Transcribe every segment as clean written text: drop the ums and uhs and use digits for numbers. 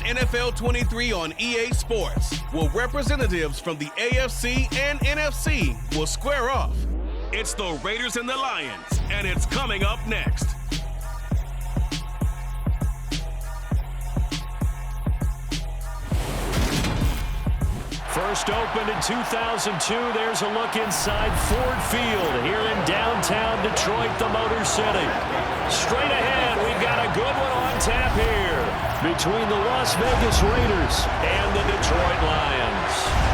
NFL 23 on EA Sports, where representatives from the AFC and NFC will square off. It's the Raiders and the Lions, and it's coming up next. First opened in 2002, there's a look inside Ford Field here in downtown Detroit, the Motor City. Straight ahead, we've got a good one on tap here between the Las Vegas Raiders and the Detroit Lions.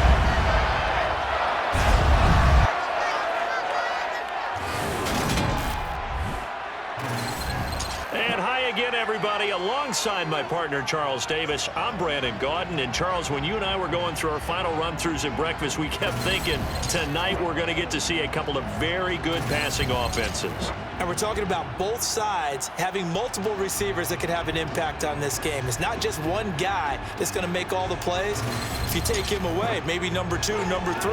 Again, everybody, alongside my partner, Charles Davis, I'm Brandon Gaudin. And, Charles, when you and I were going through our final run-throughs at breakfast, we kept thinking tonight we're going to get to see a couple of very good passing offenses. And we're talking about both sides having multiple receivers that could have an impact on this game. It's not just one guy that's going to make all the plays. If you take him away, maybe number 2, number 3,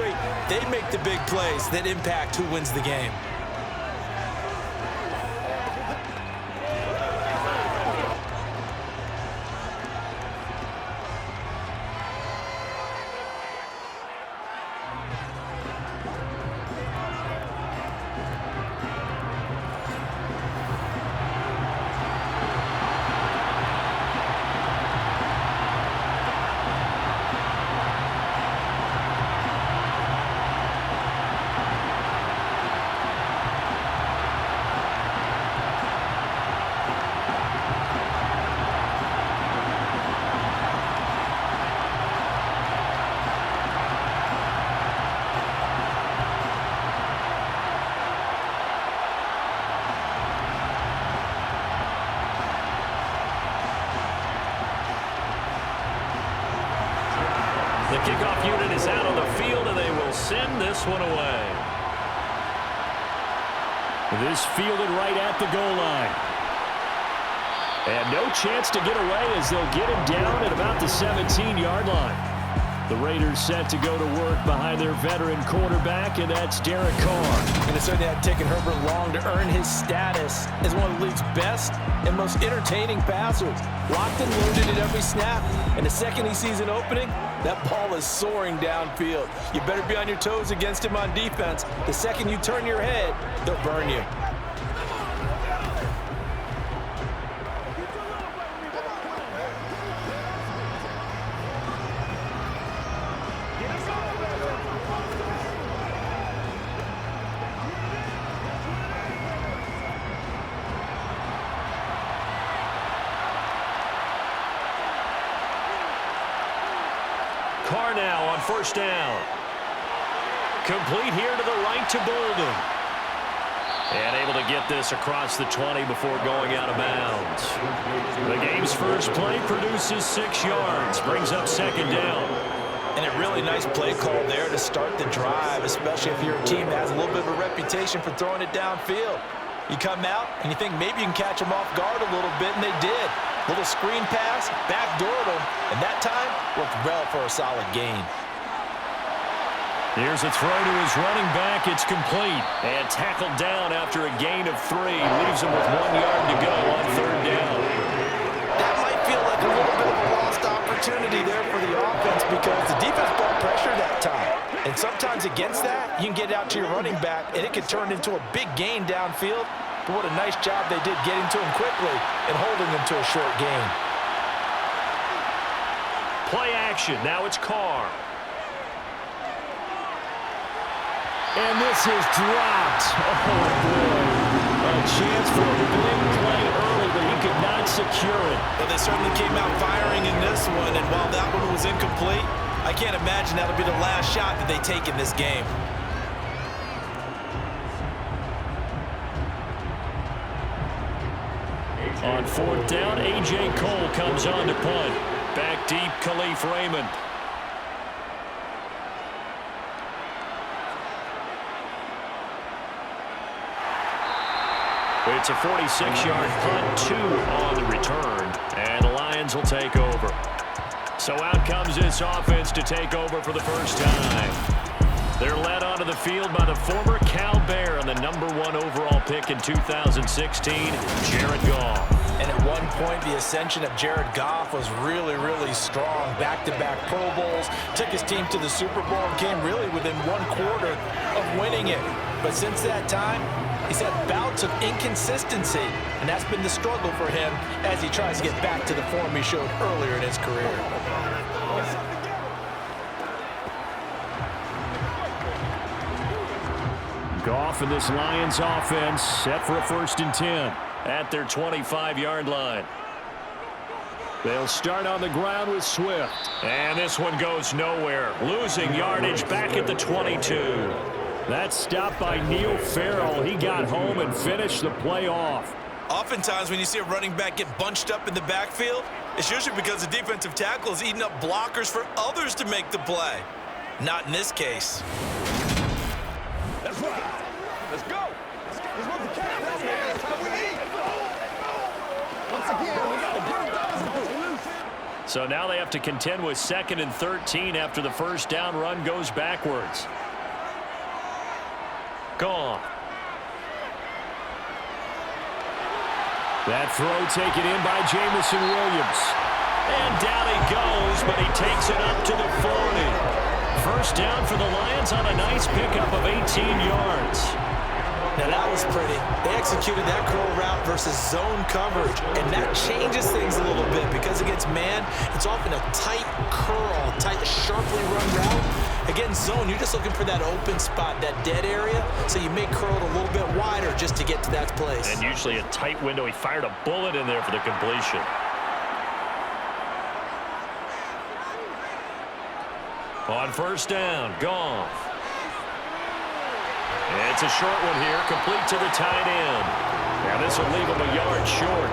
they make the big plays that impact who wins the game. The kickoff unit is out on the field, and they will send this one away. This fielded right at the goal line. And no chance to get away as they'll get him down at about the 17-yard line. The Raiders set to go to work behind their veteran quarterback, and that's Derek Carr. And it certainly had taken Herbert long to earn his status as one of the league's best and most entertaining passers. Locked and loaded at every snap, and the second he sees an opening, that ball is soaring downfield. You better be on your toes against him on defense. The second you turn your head, they'll burn you. Carr now on first down. Complete here to the right to Bolden. And able to get this across the 20 before going out of bounds. The game's first play produces 6 yards. Brings up second down. And a really nice play call there to start the drive, especially if you're a team that has a little bit of a reputation for throwing it downfield. You come out and you think maybe you can catch them off guard a little bit, and they did. Little screen pass, backdoored them, and that time worked well for a solid gain. Here's a throw to his running back. It's complete. And tackled down after a gain of 3. Leaves him with 1 yard to go on third down. That might feel like a little bit of a lost opportunity there for the offense because the defense brought pressure that time. And sometimes against that, you can get out to your running back, and it can turn into a big gain downfield. But what a nice job they did getting to him quickly and holding him to a short gain. Play action. Now it's Carr. And this is dropped. Oh, boy. A chance for a big play early, but he could not secure it. Well, they certainly came out firing in this one, and while that one was incomplete, I can't imagine that'll be the last shot that they take in this game. On fourth down, A.J. Cole comes on to punt. Back deep, Khalif Raymond. It's a 46-yard punt, 2 on the return, and the Lions will take over. So out comes this offense to take over for the first time. They're led onto the the field by the former Cal Bear and the #1 overall pick in 2016, Jared Goff. And at one point, the ascension of Jared Goff was really, really strong. Back-to-back Pro Bowls, took his team to the Super Bowl and came really within 1/4 of winning it. But since that time, he's had bouts of inconsistency, and that's been the struggle for him as he tries to get back to the form he showed earlier in his career. Goff and this Lions offense set for a 1st and 10 at their 25-yard line. They'll start on the ground with Swift. And this one goes nowhere. Losing yardage back at the 22. That's stopped by Neil Farrell. He got home and finished the play off. Oftentimes when you see a running back get bunched up in the backfield, it's usually because the defensive tackle is eating up blockers for others to make the play. Not in this case. That's right. Let's go. Let's move the cat. That's how we eat. Once again, we got to get it. So now they have to contend with 2nd and 13 after the 1st down run goes backwards. Gone. That throw taken in by Jamison Williams. And down he goes, but he takes it up to the 40. 1st down for the Lions on a nice pickup of 18 yards. Now that was pretty. They executed that curl route versus zone coverage, and that changes things a little bit because against man, it's often a tight curl, tight, sharply run route. Against zone, you're just looking for that open spot, that dead area, so you may curl it a little bit wider just to get to that place. And usually a tight window. He fired a bullet in there for the completion. On 1st down, Goff. It's a short one here, complete to the tight end. Now this will leave him a yard short.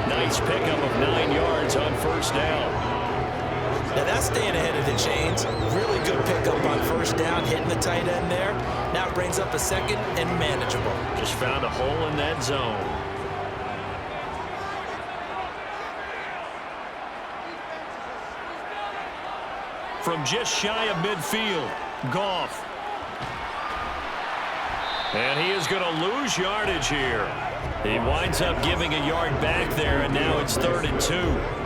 Nice pickup of 9 yards on 1st down. Now that's staying ahead of the chains. Really good pickup on 1st down, hitting the tight end there. Now it brings up a 2nd and manageable. Just found a hole in that zone. From just shy of midfield, Goff. And he is going to lose yardage here. He winds up giving a yard back there, and now it's 3rd and 2.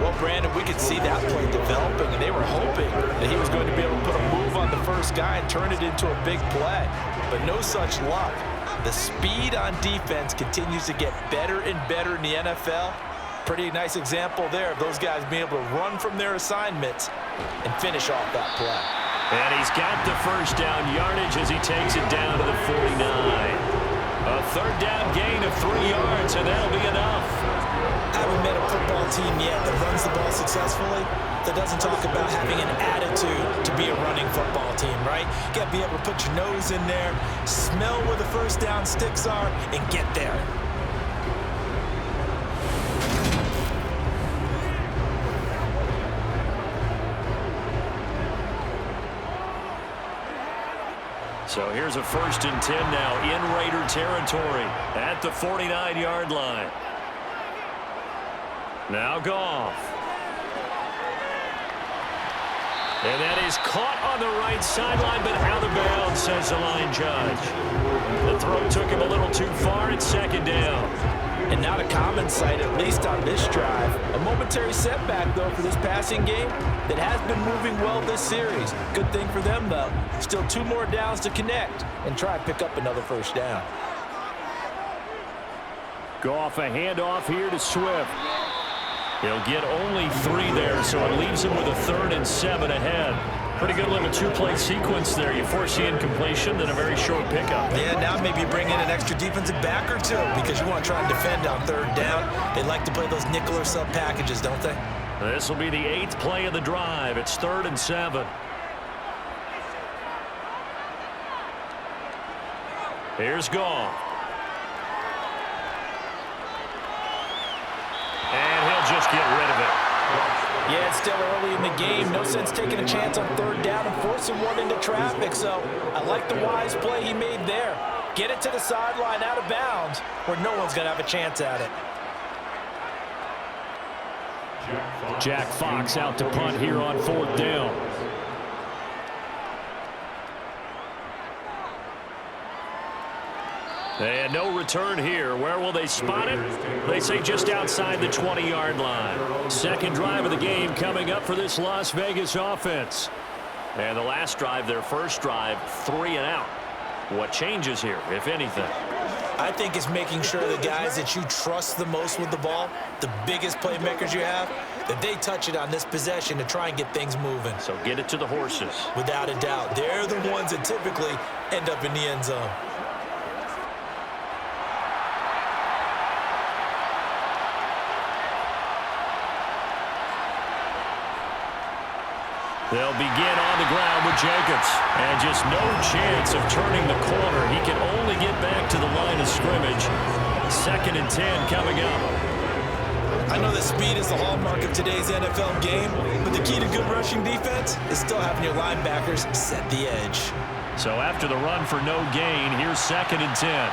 Well, Brandon, we could see that play developing, and they were hoping that he was going to be able to put a move on the 1st guy and turn it into a big play. But no such luck. The speed on defense continues to get better and better in the NFL. Pretty nice example there of those guys being able to run from their assignments and finish off that play. And he's got the 1st down yardage as he takes it down to the 49. A 3rd down gain of 3 yards, and that'll be enough. I haven't met a football team yet that runs the ball successfully that doesn't talk about having an attitude to be a running football team, right? You got to be able to put your nose in there, smell where the 1st down sticks are, and get there. So here's a 1st and 10 now in Raider territory at the 49-yard line. Now Goff. And that is caught on the right sideline, but out of bounds, says the line judge. The throw took him a little too far. It's 2nd down. And not a common sight, at least on this drive. A momentary setback, though, for this passing game that has been moving well this series. Good thing for them, though. Still 2 more downs to connect and try and pick up another 1st down. Goff, a handoff here to Swift. He'll get only 3 there, so it leaves him with a 3rd and 7 ahead. Pretty good little 2-play sequence there. You force the incompletion, then a very short pickup. Yeah, now maybe you bring in an extra defensive back or 2 because you want to try and defend on 3rd down. They like to play those nickel or sub packages, don't they? This will be the 8th play of the drive. It's 3rd and 7. Here's Goff. And he'll just get rid of it. Yeah, it's still early in the game. No sense taking a chance on 3rd down and forcing one into traffic. So I like the wise play he made there. Get it to the sideline out of bounds where no one's going to have a chance at it. Jack Fox out to punt here on 4th down. And no return here. Where will they spot it? They say just outside the 20-yard line. Second drive of the game coming up for this Las Vegas offense. And the last drive, their first drive, 3 and out. What changes here, if anything? I think it's making sure the guys that you trust the most with the ball, the biggest playmakers you have, that they touch it on this possession to try and get things moving. So get it to the horses. Without a doubt. They're the ones that typically end up in the end zone. They'll begin on the ground with Jacobs. And just no chance of turning the corner. He can only get back to the line of scrimmage. 2nd and 10 coming up. I know that speed is the hallmark of today's NFL game, but the key to good rushing defense is still having your linebackers set the edge. So after the run for no gain, here's 2nd and 10.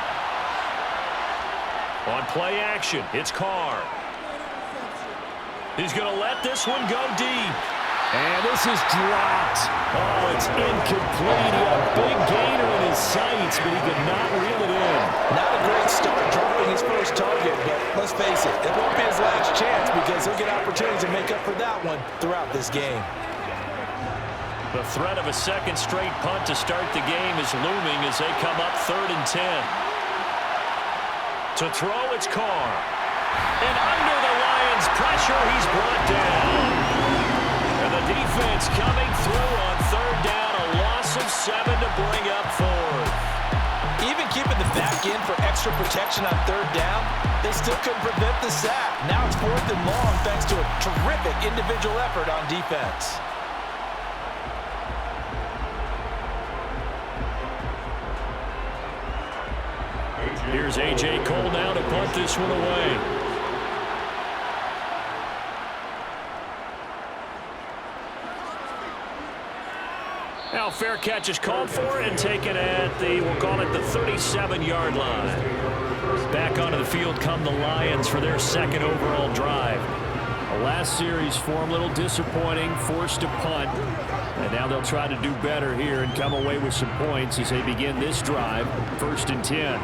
On play action, it's Carr. He's going to let this one go deep. And this is dropped. Oh, it's incomplete. He had a big gainer in his sights, but he could not reel it in. Not a great start dropping his first target, but let's face it, it won't be his last chance because he'll get opportunities to make up for that one throughout this game. The threat of a second straight punt to start the game is looming as they come up 3rd and 10. To throw, it's Carr. And under the Lions' pressure, he's brought down. And the defense coming through on 3rd down, a loss of 7 to bring up 4th. Even keeping the back end for extra protection on 3rd down, they still couldn't prevent the sack. Now it's 4th and long thanks to a terrific individual effort on defense. Here's A.J. Cole now to punt this one away. Now fair catch is called for and taken at the, we'll call it the 37-yard line. Back onto the field come the Lions for their 2nd overall drive. The last series for them, a little disappointing, forced to punt. And now they'll try to do better here and come away with some points as they begin this drive, 1st and 10.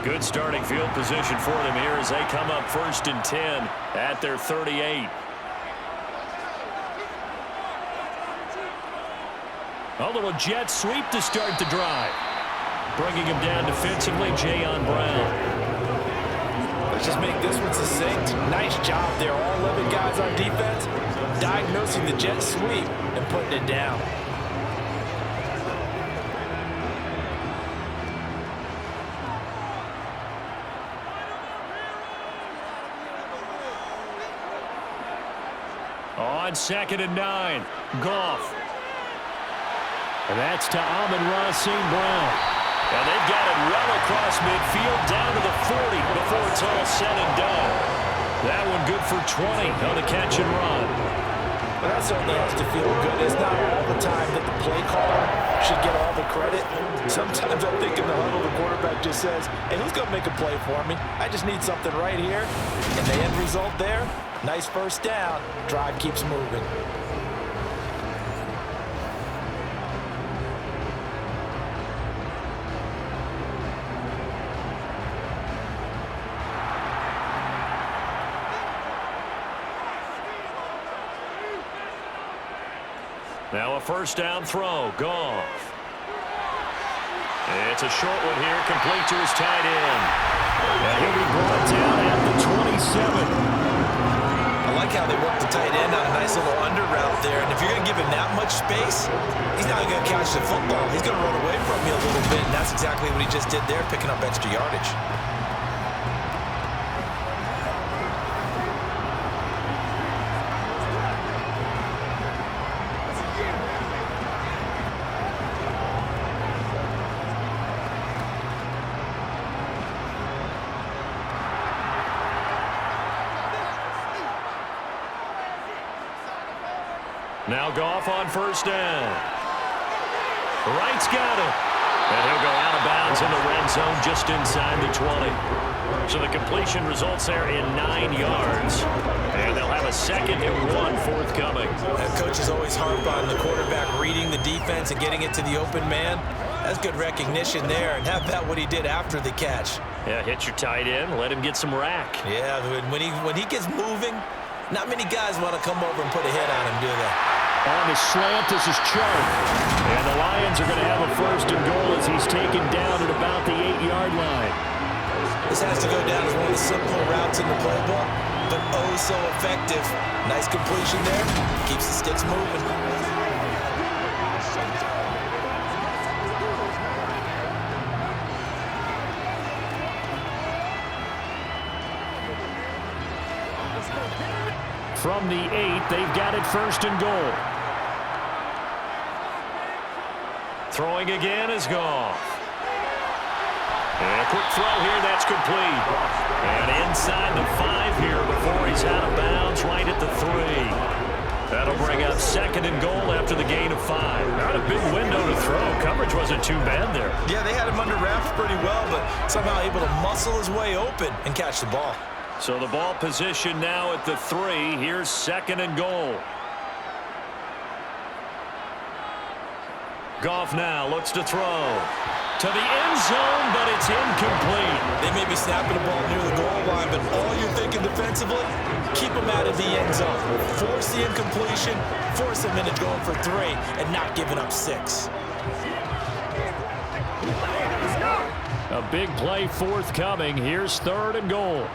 Good starting field position for them here as they come up 1st and 10 at their 38. A little jet sweep to start the drive. Bringing him down defensively, Jayon Brown. Let's just make this one succinct. Nice job there. All 11 guys on defense diagnosing the jet sweep and putting it down. On 2nd and 9, Goff. And that's to Amon-Ra St. Brown. And they've got it well across midfield down to the 40 before it's all said and done. That one good for 20 on the catch and run. Well, that certainly has to feel good. It's not all the time that the play caller should get all the credit. Sometimes I think in the huddle, the quarterback just says, hey, who's going to make a play for me? I just need something right here. And the end result there, nice first down. Drive keeps moving. Now a 1st down throw. Goff. It's a short one here, complete to his tight end. And he'll be brought down at the 27. I like how they work the tight end on a nice little under route there. And if you're going to give him that much space, he's not going to catch the football. He's going to run away from you a little bit, and that's exactly what he just did there, picking up extra yardage. Now Goff on 1st down. Wright's got him. And he'll go out of bounds in the red zone just inside the 20. So the completion results there in 9 yards. And they'll have a 2nd and 1, 4th coming. Coaches always harp on the quarterback reading the defense and getting it to the open man. That's good recognition there, and how about what he did after the catch? Yeah, hit your tight end, let him get some rack. Yeah, when he gets moving, not many guys want to come over and put a hit on him, do they? On the slant, this is Choke. And the Lions are going to have a 1st and goal as he's taken down at about the 8-yard line. This has to go down as one of the simpler routes in the playbook, but oh so effective. Nice completion there. Keeps the sticks moving. From the 8, they've got it 1st and goal. Throwing again is Goff. And a quick throw here, that's complete. And inside the 5 here before he's out of bounds, right at the 3. That'll bring up 2nd and goal after the gain of 5. Not a big window to throw. Coverage wasn't too bad there. Yeah, they had him under wraps pretty well, but somehow able to muscle his way open and catch the ball. So the ball position now at the 3. Here's 2nd and goal. Goff now looks to throw. To the end zone, but it's incomplete. They may be snapping the ball near the goal line, but all you're thinking defensively, keep them out of the end zone. Force the incompletion, force them into going for 3, and not giving up 6. A big play forthcoming. Here's 3rd and goal.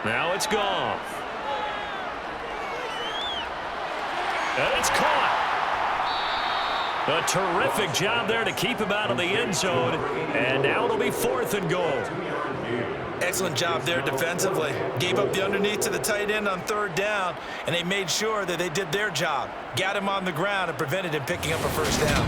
Now it's Goff. And it's caught. A terrific job there to keep him out of the end zone. And now it'll be 4th and goal. Excellent job there defensively. Gave up the underneath to the tight end on 3rd down, and they made sure that they did their job. Got him on the ground and prevented him picking up a 1st down.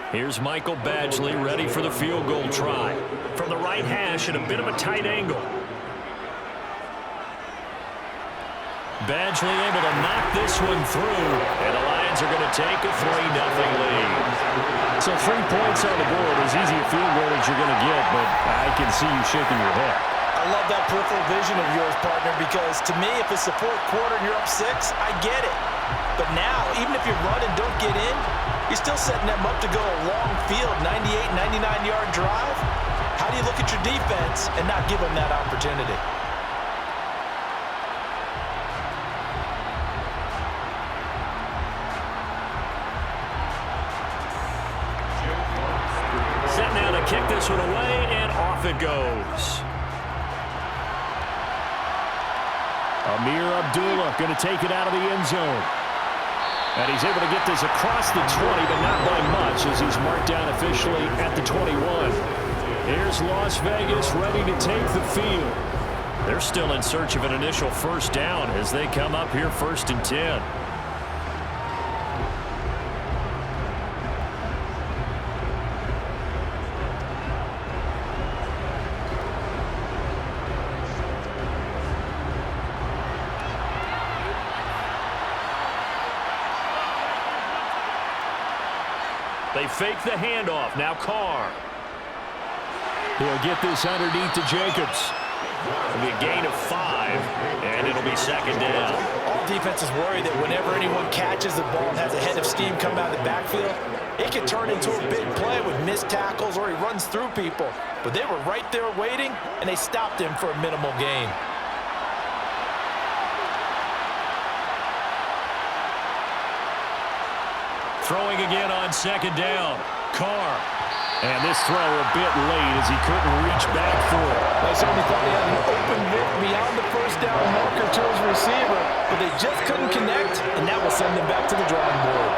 Here's Michael Badgley ready for the field goal try. From the right hash at a bit of a tight angle. Badgley able to knock this one through. And the Lions are going to take a 3-0 lead. So 3 points on the board, as easy a field goal as you're going to get, but I can see you shaking your head. I love that peripheral vision of yours, partner, because to me, if it's the 4th quarter and you're up 6, I get it. But now, even if you run and don't get in, you're still setting them up to go a long field, 98, 99-yard drive. How do you look at your defense and not give them that opportunity? Set now to kick this one away, and off it goes. Amir Abdullah going to take it out of the end zone. And he's able to get this across the 20, but not by much as he's marked down officially at the 21. Here's Las Vegas ready to take the field. They're still in search of an initial 1st down as they come up here 1st and 10. They fake the handoff. Now Carr. He'll get this underneath to Jacobs. It'll be a gain of 5, and it'll be 2nd down. All defenses worry that whenever anyone catches the ball and has a head of steam come out of the backfield, it can turn into a big play with missed tackles or he runs through people. But they were right there waiting, and they stopped him for a minimal gain. Throwing again on 2nd down. Carr. And this throw a bit late as he couldn't reach back for it. They certainly thought he had an open look beyond the 1st down marker to his receiver, but they just couldn't connect, and that will send them back to the drawing board.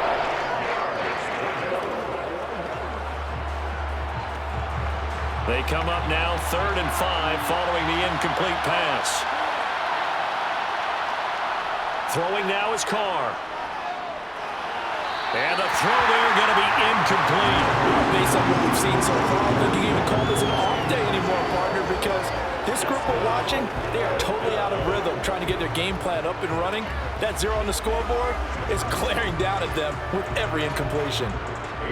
They come up now 3rd and 5 following the incomplete pass. Throwing now is Carr. And the throw there going to be incomplete. Based on what we've seen so far, I don't think you can even call this an off day anymore, partner, because this group we're watching, they are totally out of rhythm, trying to get their game plan up and running. That 0 on the scoreboard is glaring down at them with every incompletion.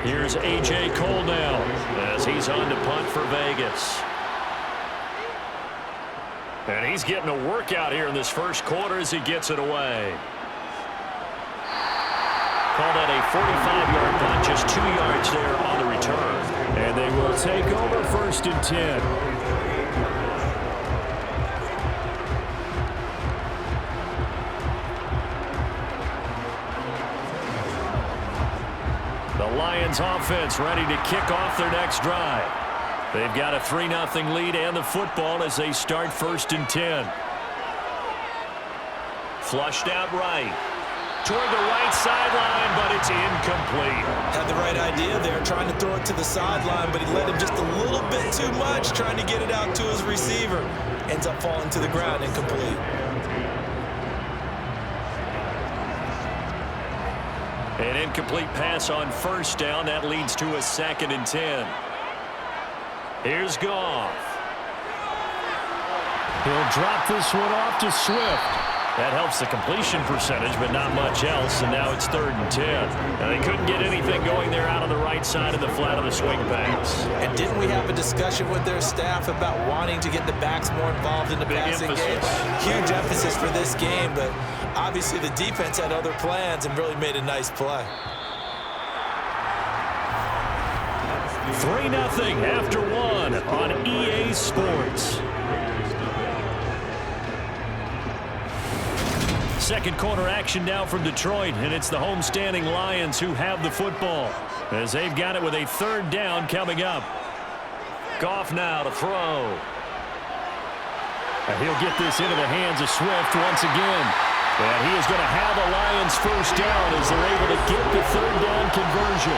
Here's A.J. Cole now as he's on to punt for Vegas. And he's getting a workout here in this first quarter as he gets it away. Called out a 45-yard punt, just 2 yards there on the return. And they will take over 1st and 10. The Lions offense ready to kick off their next drive. They've got a 3-0 lead and the football as they start 1st and 10. Flushed out right. Toward the right sideline, but it's incomplete. Had the right idea there, trying to throw it to the sideline, but he let him just a little bit too much, trying to get it out to his receiver. Ends up falling to the ground, incomplete. An incomplete pass on 1st down. That leads to a 2nd and 10. Here's Goff. He'll drop this one off to Swift. That helps the completion percentage, but not much else, and now it's 3rd and 10. And they couldn't get anything going there out on the right side of the flat of the swing pass. And didn't we have a discussion with their staff about wanting to get the backs more involved in the passing game? Huge emphasis for this game, but obviously the defense had other plans and really made a nice play. 3-0 after 1 on EA Sports. Second quarter action now from Detroit, and it's the homestanding Lions who have the football as they've got it with a 3rd down coming up. Goff now to throw. And he'll get this into the hands of Swift once again. And he is going to have a Lions 1st down as they're able to get the 3rd down conversion.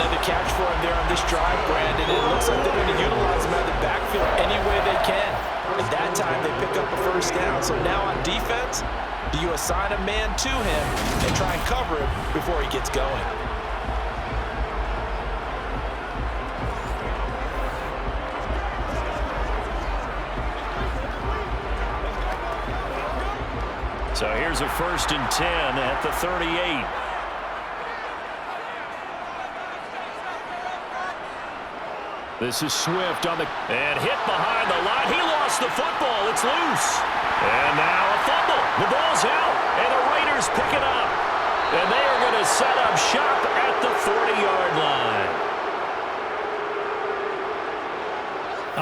Another catch for him there on this drive, Brandon. It looks like they're going to utilize him out of the backfield any way they can. At that time, they pick up a 1st down. So now on defense, do you assign a man to him and try and cover him before he gets going? So here's a 1st and 10 at the 38. This is Swift on the and hit behind the line. He lost the football. It's loose. And now a fumble. The ball's out, and the Raiders pick it up. And they are going to set up shop at the 40-yard line.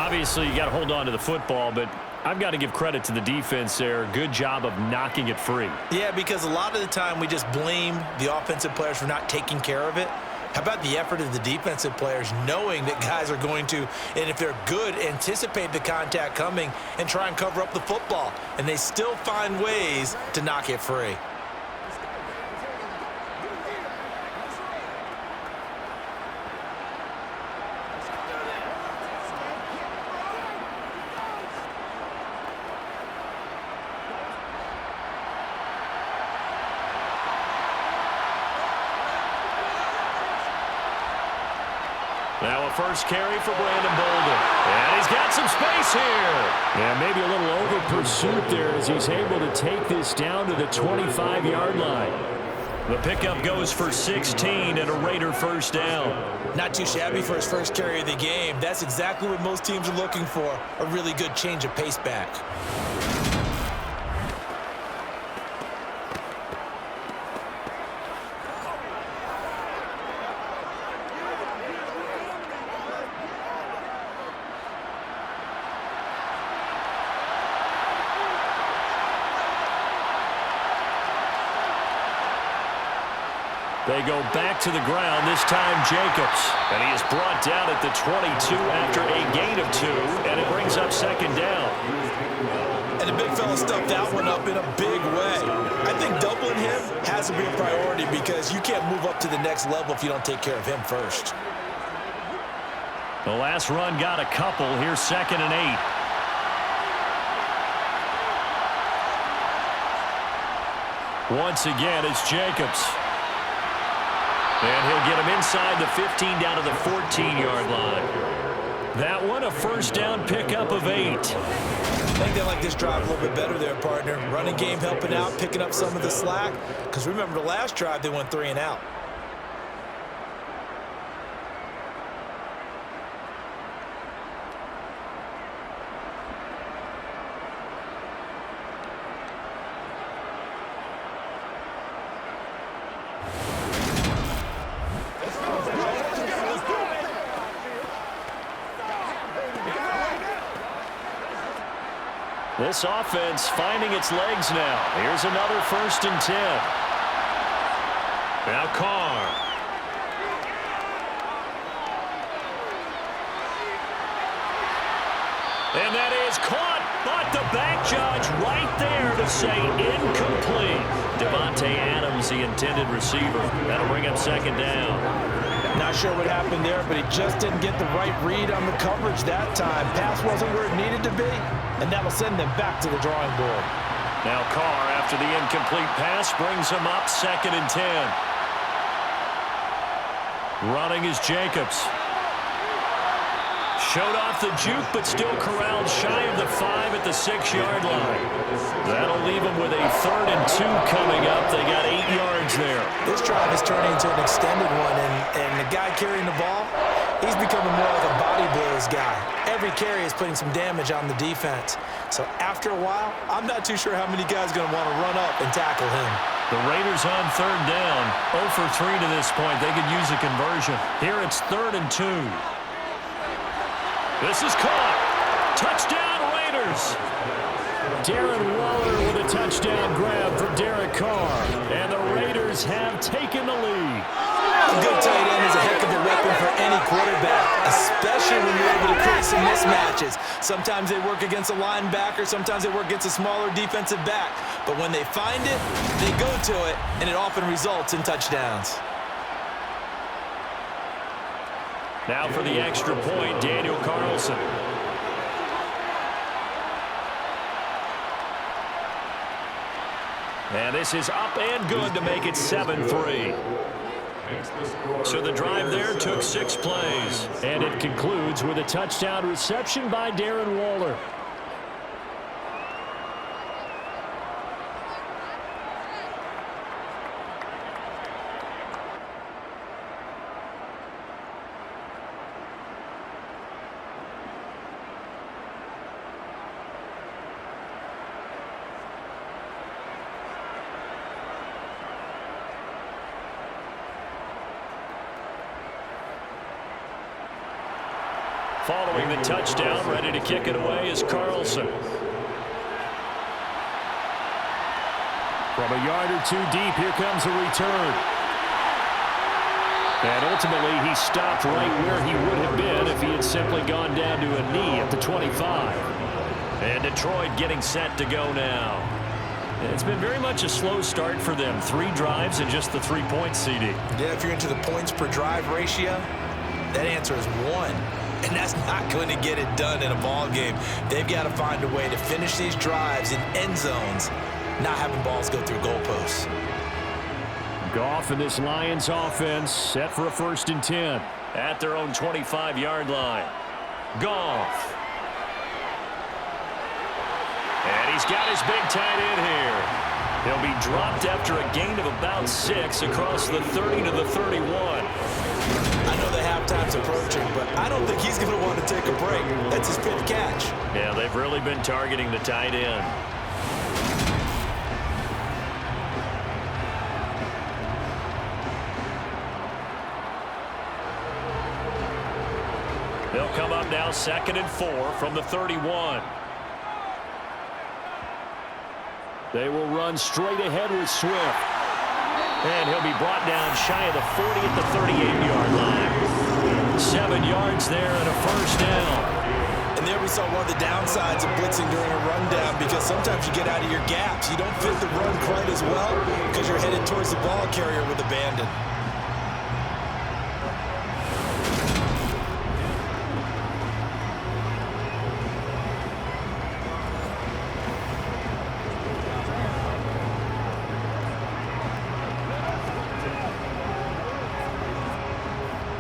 Obviously, you got to hold on to the football, but I've got to give credit to the defense there. Good job of knocking it free. Yeah, because a lot of the time we just blame the offensive players for not taking care of it. How about the effort of the defensive players knowing that guys are going to, and if they're good, anticipate the contact coming and try and cover up the football. And they still find ways to knock it free. Now a 1st carry for Brandon Bolden. And he's got some space here. And maybe a little over pursuit there as he's able to take this down to the 25-yard line. The pickup goes for 16 and a Raider 1st down. Not too shabby for his 1st carry of the game. That's exactly what most teams are looking for, a really good change of pace back. They go back to the ground, this time Jacobs. And he is brought down at the 22 after a gain of 2, and it brings up 2nd down. And the big fella stuffed that one up in a big way. I think doubling him has to be a priority because you can't move up to the next level if you don't take care of him first. The last run got a couple. Here's 2nd and 8. Once again, it's Jacobs. And he'll get him inside the 15 down to the 14-yard line. That one, a first down pickup of 8. I think they like this drive a little bit better there, partner. Running game helping out, picking up some of the slack. Because remember the last drive, they went 3 and out. This offense finding its legs now. Here's another 1st and 10. Now Carr. And that is caught, but the back judge right there to say incomplete. Devontae Adams, the intended receiver. That'll bring up 2nd down. Not sure what happened there, but he just didn't get the right read on the coverage that time. Pass wasn't where it needed to be, and that'll send them back to the drawing board. Now Carr, after the incomplete pass, brings him up 2nd and 10. Running is Jacobs. Showed off the juke, but still corralled shy of the 5 at the 6-yard line. That'll leave them with a 3rd and 2 coming up. They got 8 yards there. This drive is turning into an extended one, and the guy carrying the ball, he's becoming more like a body blows guy. Every carry is putting some damage on the defense. So after a while, I'm not too sure how many guys are going to want to run up and tackle him. The Raiders on 3rd down. 0 for 3 to this point. They could use a conversion. Here it's 3rd and 2. This is caught. Touchdown, Raiders. Darren Waller with a touchdown grab for Derek Carr. And the Raiders have taken the lead. A good tight end is a heck of a weapon for any quarterback, especially when you're able to create some mismatches. Sometimes they work against a linebacker. Sometimes they work against a smaller defensive back. But when they find it, they go to it, and it often results in touchdowns. Now for the extra point, Daniel Carlson. And this is up and good to make it 7-3. So the drive there took 6 plays. And it concludes with a touchdown reception by Darren Waller. Following the touchdown, ready to kick it away is Carlson. From a yard or 2 deep, here comes a return. And ultimately, he stopped right where he would have been if he had simply gone down to a knee at the 25. And Detroit getting set to go now. It's been very much a slow start for them. 3 drives and just the 3 points, CD. Yeah, if you're into the points per drive ratio, that answer is 1. And that's not going to get it done in a ball game. They've got to find a way to finish these drives in end zones, not having balls go through goalposts. Goff and this Lions offense set for a 1st and 10 at their own 25-yard line. Goff. And he's got his big tight end here. He'll be dropped after a gain of about 6 across the 30 to the 31. I know the halftime's approaching, but I don't think he's going to want to take a break. That's his 5th catch. Yeah, they've really been targeting the tight end. They'll come up now 2nd and 4 from the 31. They will run straight ahead with Swift. And he'll be brought down shy of the 40 at the 38-yard line. 7 yards there and a 1st down. And there we saw one of the downsides of blitzing during a rundown, because sometimes you get out of your gaps. You don't fit the run quite as well because you're headed towards the ball carrier with abandon.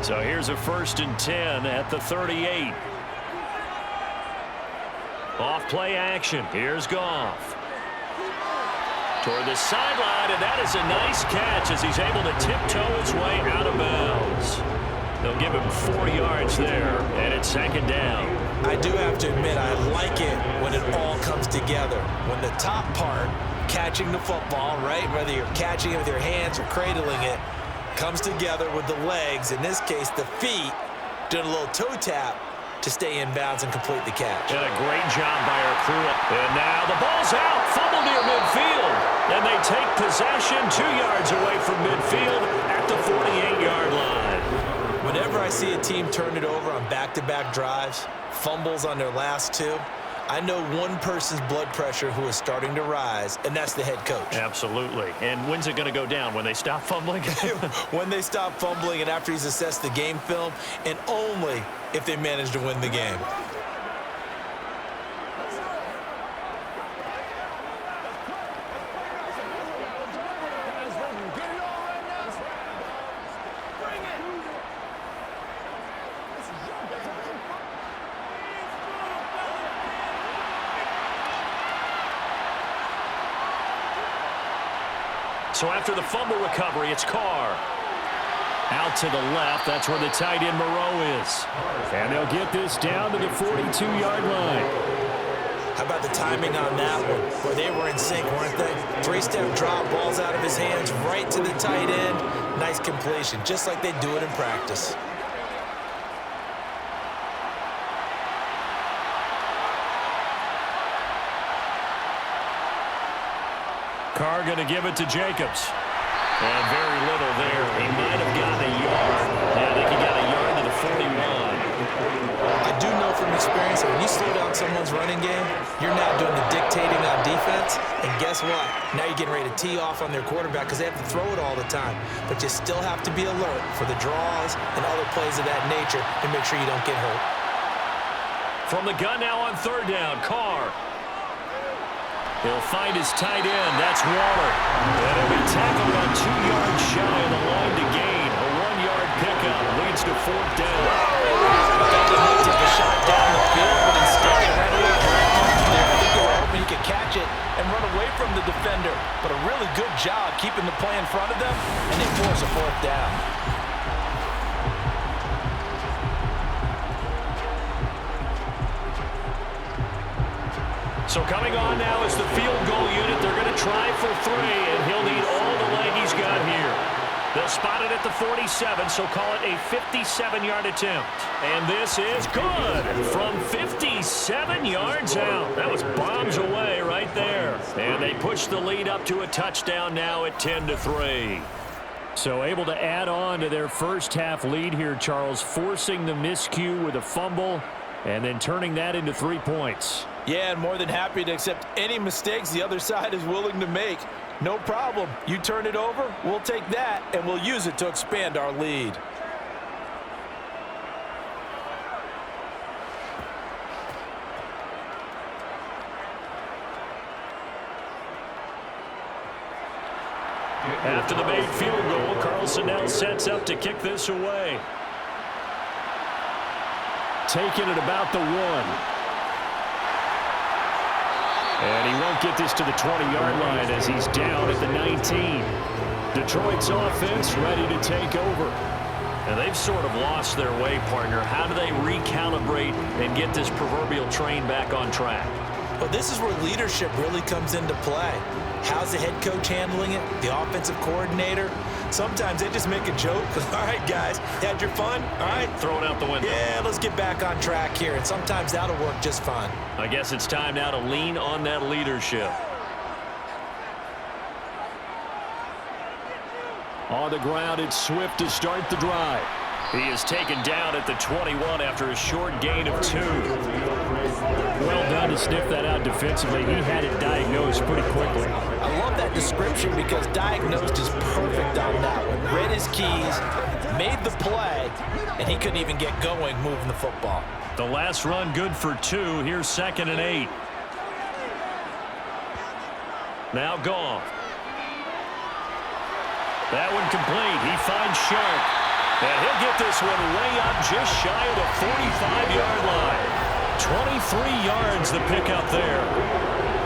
So here's a 1st and 10 at the 38. Off play action. Here's Goff. Toward the sideline, and that is a nice catch as he's able to tiptoe his way out of bounds. They'll give him 4 yards there, and it's second down. I do have to admit, I like it when it all comes together. When the top part, catching the football, right, whether you're catching it with your hands or cradling it, comes together with the legs, in this case the feet, doing a little toe tap to stay in bounds and complete the catch. And a great job by our crew. And now the ball's out, fumble near midfield. And they take possession 2 yards away from midfield at the 48-yard line. Whenever I see a team turn it over on back-to-back drives, fumbles on their last 2, I know one person's blood pressure who is starting to rise, and that's the head coach. Absolutely. And when's it going to go down? When they stop fumbling? When they stop fumbling and after he's assessed the game film, and only if they manage to win the game. So after the fumble recovery, it's Carr. Out to the left, that's where the tight end Moreau is. And they'll get this down to the 42-yard line. How about the timing on that one? Where they were in sync, weren't they? 3-step drop, balls out of his hands, right to the tight end. Nice completion, just like they do it in practice. Carr going to give it to Jacobs. And very little there. He might have gotten a yard. Yeah, I think he got a yard to the 41. I do know from experience that when you slow down someone's running game, you're now doing the dictating on defense. And guess what? Now you're getting ready to tee off on their quarterback because they have to throw it all the time. But you still have to be alert for the draws and other plays of that nature to make sure you don't get hurt. From the gun now on 3rd down, Carr. He'll find his tight end. That's Waller. And he'll be tackled on 2 yards shy of the line to gain. A 1-yard pickup leads to 4th down. They might take a shot down the field, but instead they ran away from there. I think they were hoping he could catch it and run away from the defender. But a really good job keeping the play in front of them, and they force a 4th down. So coming on now is the field goal unit. They're going to try for 3, and he'll need all the leg he's got here. They'll spot it at the 47, so call it a 57-yard attempt. And this is good from 57 yards out. That was bombs away right there. And they push the lead up to a touchdown now at 10-3. So able to add on to their first half lead here, Charles, forcing the miscue with a fumble and then turning that into 3 points. Yeah, and more than happy to accept any mistakes the other side is willing to make. No problem. You turn it over, we'll take that, and we'll use it to expand our lead. After the made field goal, Carlson now sets up to kick this away. Taking it about the 1. And he won't get this to the 20-yard line as he's down at the 19. Detroit's offense ready to take over. And they've sort of lost their way, partner. How do they recalibrate and get this proverbial train back on track? Well, this is where leadership really comes into play. How's the head coach handling it? The offensive coordinator? Sometimes they just make a joke. All right, guys, had your fun? All right. Throw it out the window. Yeah, let's get back on track here. And sometimes that'll work just fine. I guess it's time now to lean on that leadership. On the ground, it's Swift to start the drive. He is taken down at the 21 after a short gain of 2. Well done to sniff that out defensively. He had it diagnosed pretty quickly. I love that description because diagnosed is perfect on that one. Read his keys, made the play, and he couldn't even get going moving the football. The last run good for 2. Here's 2nd and 8. Now Goff. That one complete. He finds Sharp. And he'll get this one way up just shy of the 45-yard line. 23 yards the pick up there.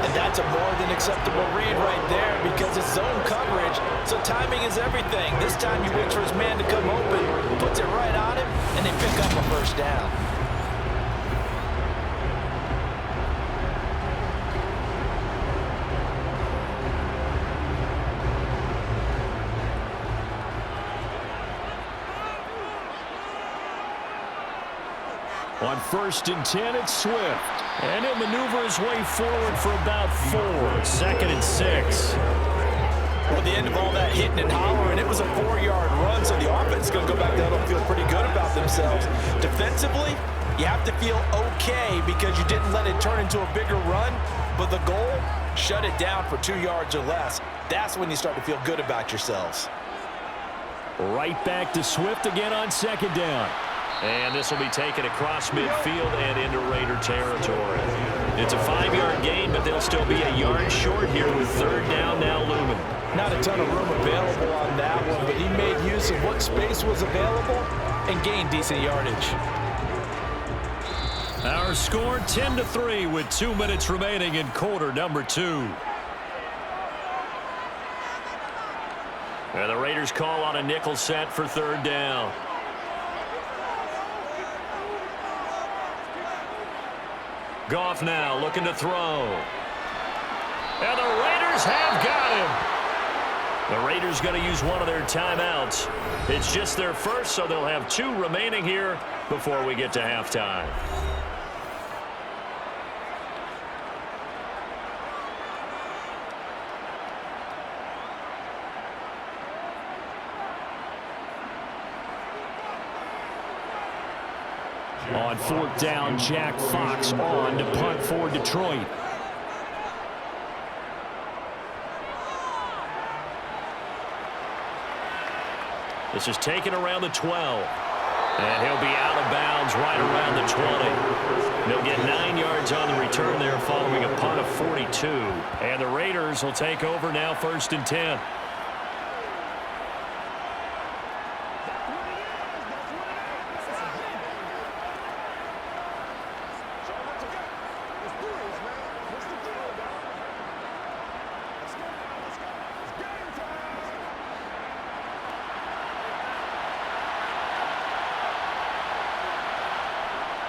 And that's a more than acceptable read right there because it's zone coverage, so timing is everything. This time he waits for his man to come open, puts it right on him, and they pick up a first down. On 1st and 10, it's Swift. And he'll maneuver his way forward for about 4. 2nd and 6. Well, at the end of all that hitting and hollering, it was a 4-yard run, so the offense is going to go back down and feel pretty good about themselves. Defensively, you have to feel okay because you didn't let it turn into a bigger run, but the goal, shut it down for 2 yards or less. That's when you start to feel good about yourselves. Right back to Swift again on 2nd down. And this will be taken across midfield and into Raider territory. It's a 5-yard gain, but they'll still be a yard short here with 3rd down now looming. Not a ton of room available on that one, but he made use of what space was available and gained decent yardage. Our score 10-3 with 2 minutes remaining in quarter number 2. And the Raiders call on a nickel set for 3rd down. Goff now looking to throw. And the Raiders have got him. The Raiders going to use one of their timeouts. It's just their first, so they'll have 2 remaining here before we get to halftime. On 4th down, Jack Fox on to punt for Detroit. This is taken around the 12. And he'll be out of bounds right around the 20. They'll get 9 yards on the return there following a punt of 42. And the Raiders will take over now 1st and 10.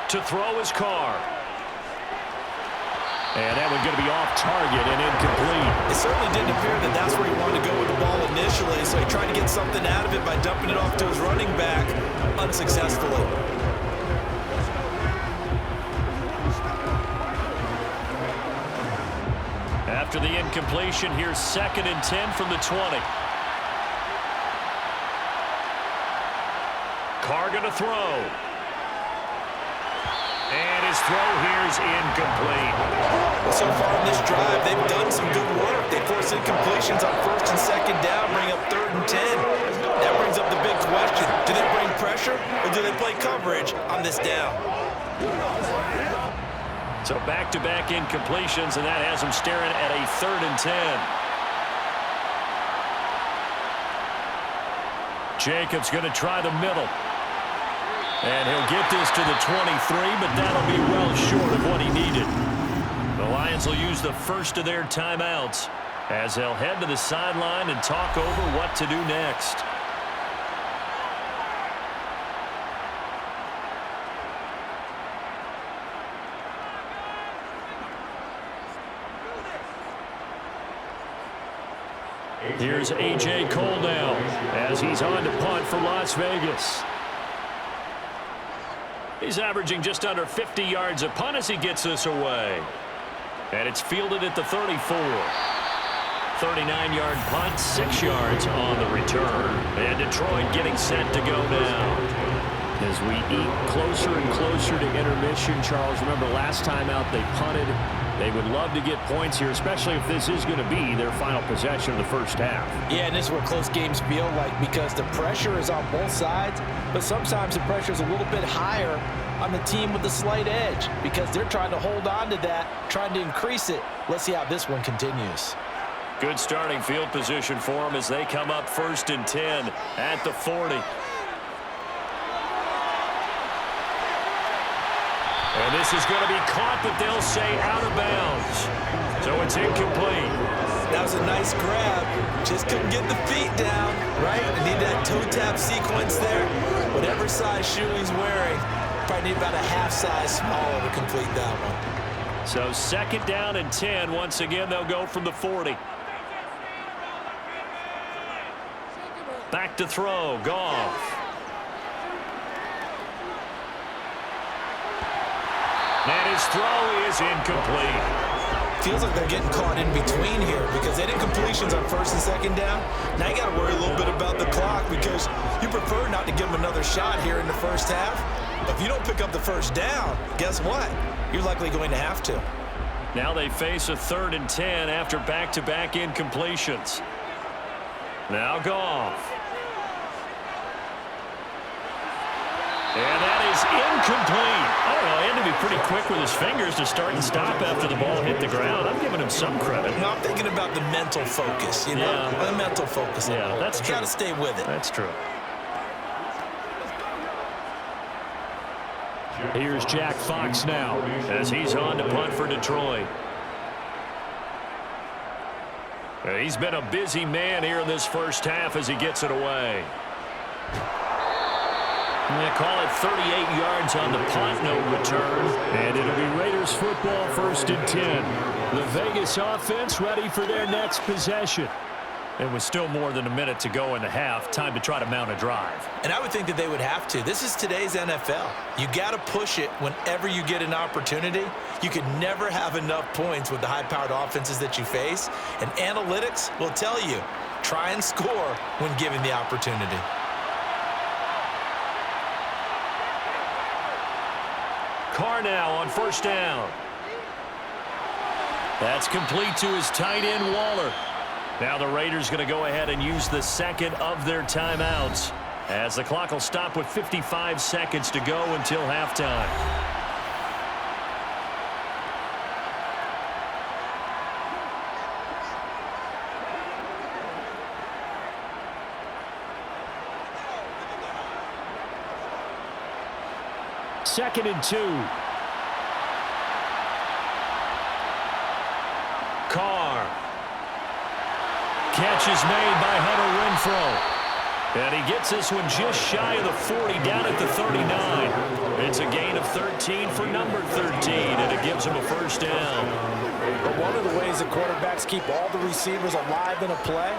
To throw his car. And that one's going to be off target and incomplete. It certainly didn't appear that that's where he wanted to go with the ball initially, so he tried to get something out of it by dumping it off to his running back unsuccessfully. After the incompletion, here's 2nd and 10 from the 20. Carr going to throw. And his throw here is incomplete. Well, so far in this drive, they've done some good work. They force incompletions on 1st and 2nd down, bring up 3rd and 10. That brings up the big question. Do they bring pressure or do they play coverage on this down? So back-to-back incompletions, and that has them staring at a 3rd and 10. Jacobs going to try the middle. And he'll get this to the 23, but that'll be well short of what he needed. The Lions will use the first of their timeouts as they'll head to the sideline and talk over what to do next. Here's A.J. Cole now as he's on to punt for Las Vegas. He's averaging just under 50 yards a punt as he gets this away. And it's fielded at the 34. 39-yard punt, 6 yards on the return. And Detroit getting set to go now. As we eat closer and closer to intermission, Charles, remember last time out they punted. They would love to get points here, especially if this is going to be their final possession of the first half. Yeah, and this is what close games feel like because the pressure is on both sides, but sometimes the pressure is a little bit higher on the team with the slight edge because they're trying to hold on to that, trying to increase it. Let's see how this one continues. Good starting field position for them as they come up 1st and 10 at the 40. And this is going to be caught, but they'll say out of bounds. So it's incomplete. That was a nice grab. Just couldn't get the feet down, right? Need that toe tap sequence there. Whatever size shoe he's wearing, probably need about a half size smaller to complete that one. So 2nd down and 10. Once again, they'll go from the 40. Back to throw, Goff. And his throw is incomplete. Feels like they're getting caught in between here because they did completions on 1st and 2nd down. Now you got to worry a little bit about the clock because you prefer not to give them another shot here in the first half. But if you don't pick up the 1st down, guess what? You're likely going to have to. Now they face a 3rd and 10 after back-to-back incompletions. Now Goff. And that is incomplete. I don't know, he had to be pretty quick with his fingers to start and stop after the ball hit the ground. I'm giving him some credit. No, I'm thinking about the mental focus, you know? Yeah. The mental focus. Yeah, that's true. You got to stay with it. That's true. Here's Jack Fox now as he's on to punt for Detroit. He's been a busy man here in this first half as he gets it away. They call it 38 yards on the punt, no return. And it'll be Raiders football, 1st and 10. The Vegas offense ready for their next possession. And with still more than a minute to go in the half, time to try to mount a drive. And I would think that they would have to. This is today's NFL. You got to push it whenever you get an opportunity. You can never have enough points with the high-powered offenses that you face. And analytics will tell you, try and score when given the opportunity. Carr now on 1st down. That's complete to his tight end, Waller. Now the Raiders going to go ahead and use the 2nd of their timeouts as the clock will stop with 55 seconds to go until halftime. Second and 2. Carr. Catch is made by Hunter Renfrow. And he gets this one just shy of the 40, down at the 39. It's a gain of 13 for number 13, and it gives him a 1st down. But one of the ways that quarterbacks keep all the receivers alive in a play,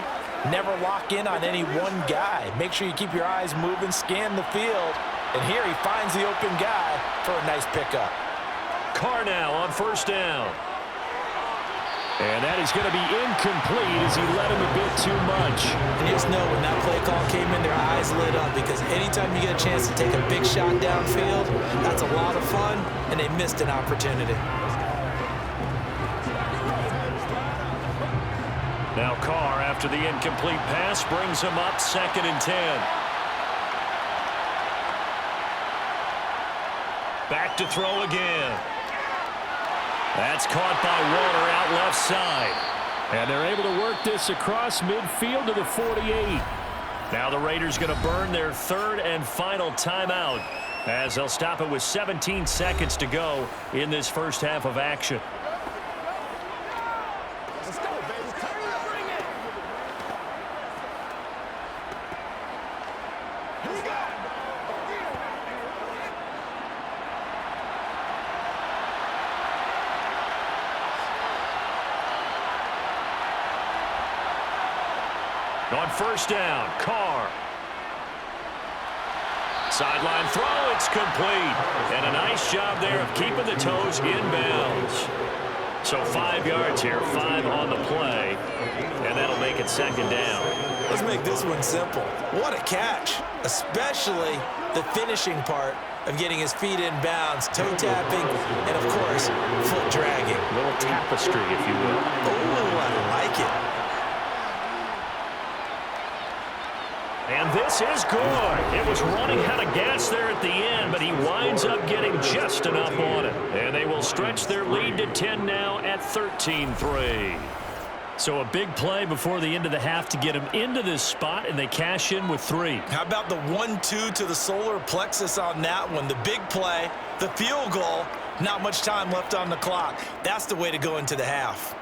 never lock in on any one guy. Make sure you keep your eyes moving, scan the field. And here he finds the open guy for a nice pickup. Carr now on 1st down. And that is going to be incomplete as he led him a bit too much. And you just know when that play call came in, their eyes lit up because anytime you get a chance to take a big shot downfield, that's a lot of fun, and they missed an opportunity. Now Carr, after the incomplete pass, brings him up 2nd and 10. Back to throw again. That's caught by Waller out left side. And they're able to work this across midfield to the 48. Now the Raiders going to burn their 3rd and final timeout as they'll stop it with 17 seconds to go in this first half of action. Let's go, baby. Turn it up, bring it. Here we go. On 1st down, Carr. Sideline throw, it's complete. And a nice job there of keeping the toes inbounds. So 5 yards here, 5 on the play. And that'll make it 2nd down. Let's make this one simple. What a catch, especially the finishing part of getting his feet in bounds, toe tapping, and of course, foot dragging. A little tapestry, if you will. Oh, I like it. And this is good. It was running out of gas there at the end, but he winds up getting just enough on it. And they will stretch their lead to 10 now at 13-3. So a big play before the end of the half to get him into this spot, and they cash in with 3. How about the 1-2 to the solar plexus on that one? The big play, the field goal, Not much time left on the clock. That's the way to go into the half.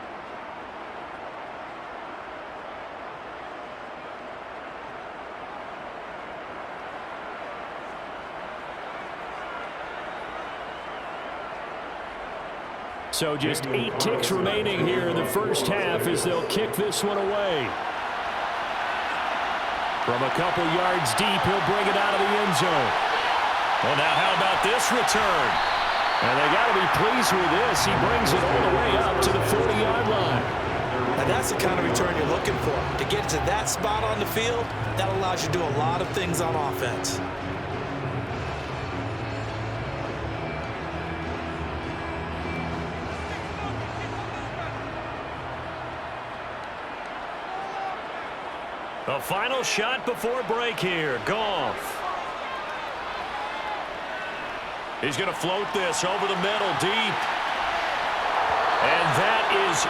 So just 8 ticks remaining here in the first half as they'll kick this one away. From a couple yards deep, he'll bring it out of the end zone. Well, now how about this return? And they got to be pleased with this. He brings it all the way up to the 40-yard line. Now that's the kind of return you're looking for. To get to that spot on the field, that allows you to do a lot of things on offense. The final shot before break here. Goff. He's going to float this over the middle deep. And that is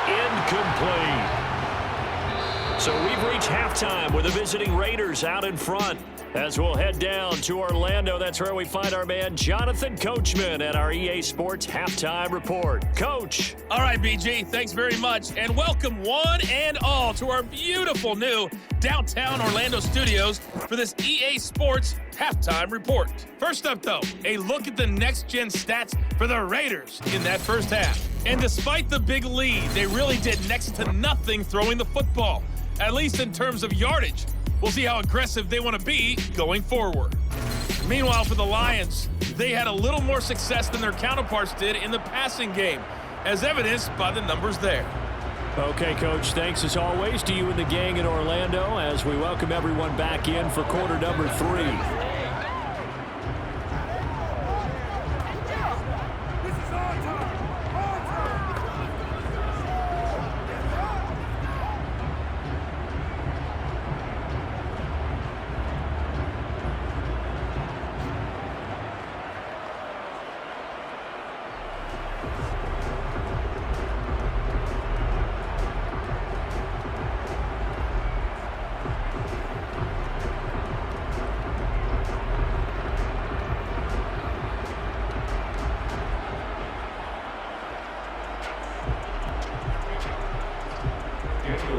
incomplete. So we've reached halftime with the visiting Raiders out in front. As we'll head down to Orlando, that's where we find our man Jonathan Coachman at our EA Sports Halftime Report. Coach. All right, BG, thanks very much. And welcome one and all to our beautiful new downtown Orlando studios for this EA Sports Halftime Report. First up, though, a look at the next-gen stats for the Raiders in that first half. And despite the big lead, they really did next to nothing throwing the football, at least in terms of yardage. We'll see how aggressive they want to be going forward. Meanwhile, for the Lions, they had a little more success than their counterparts did in the passing game, as evidenced by the numbers there. Okay, Coach, thanks as always to you and the gang in Orlando as we welcome everyone back in for quarter number 3.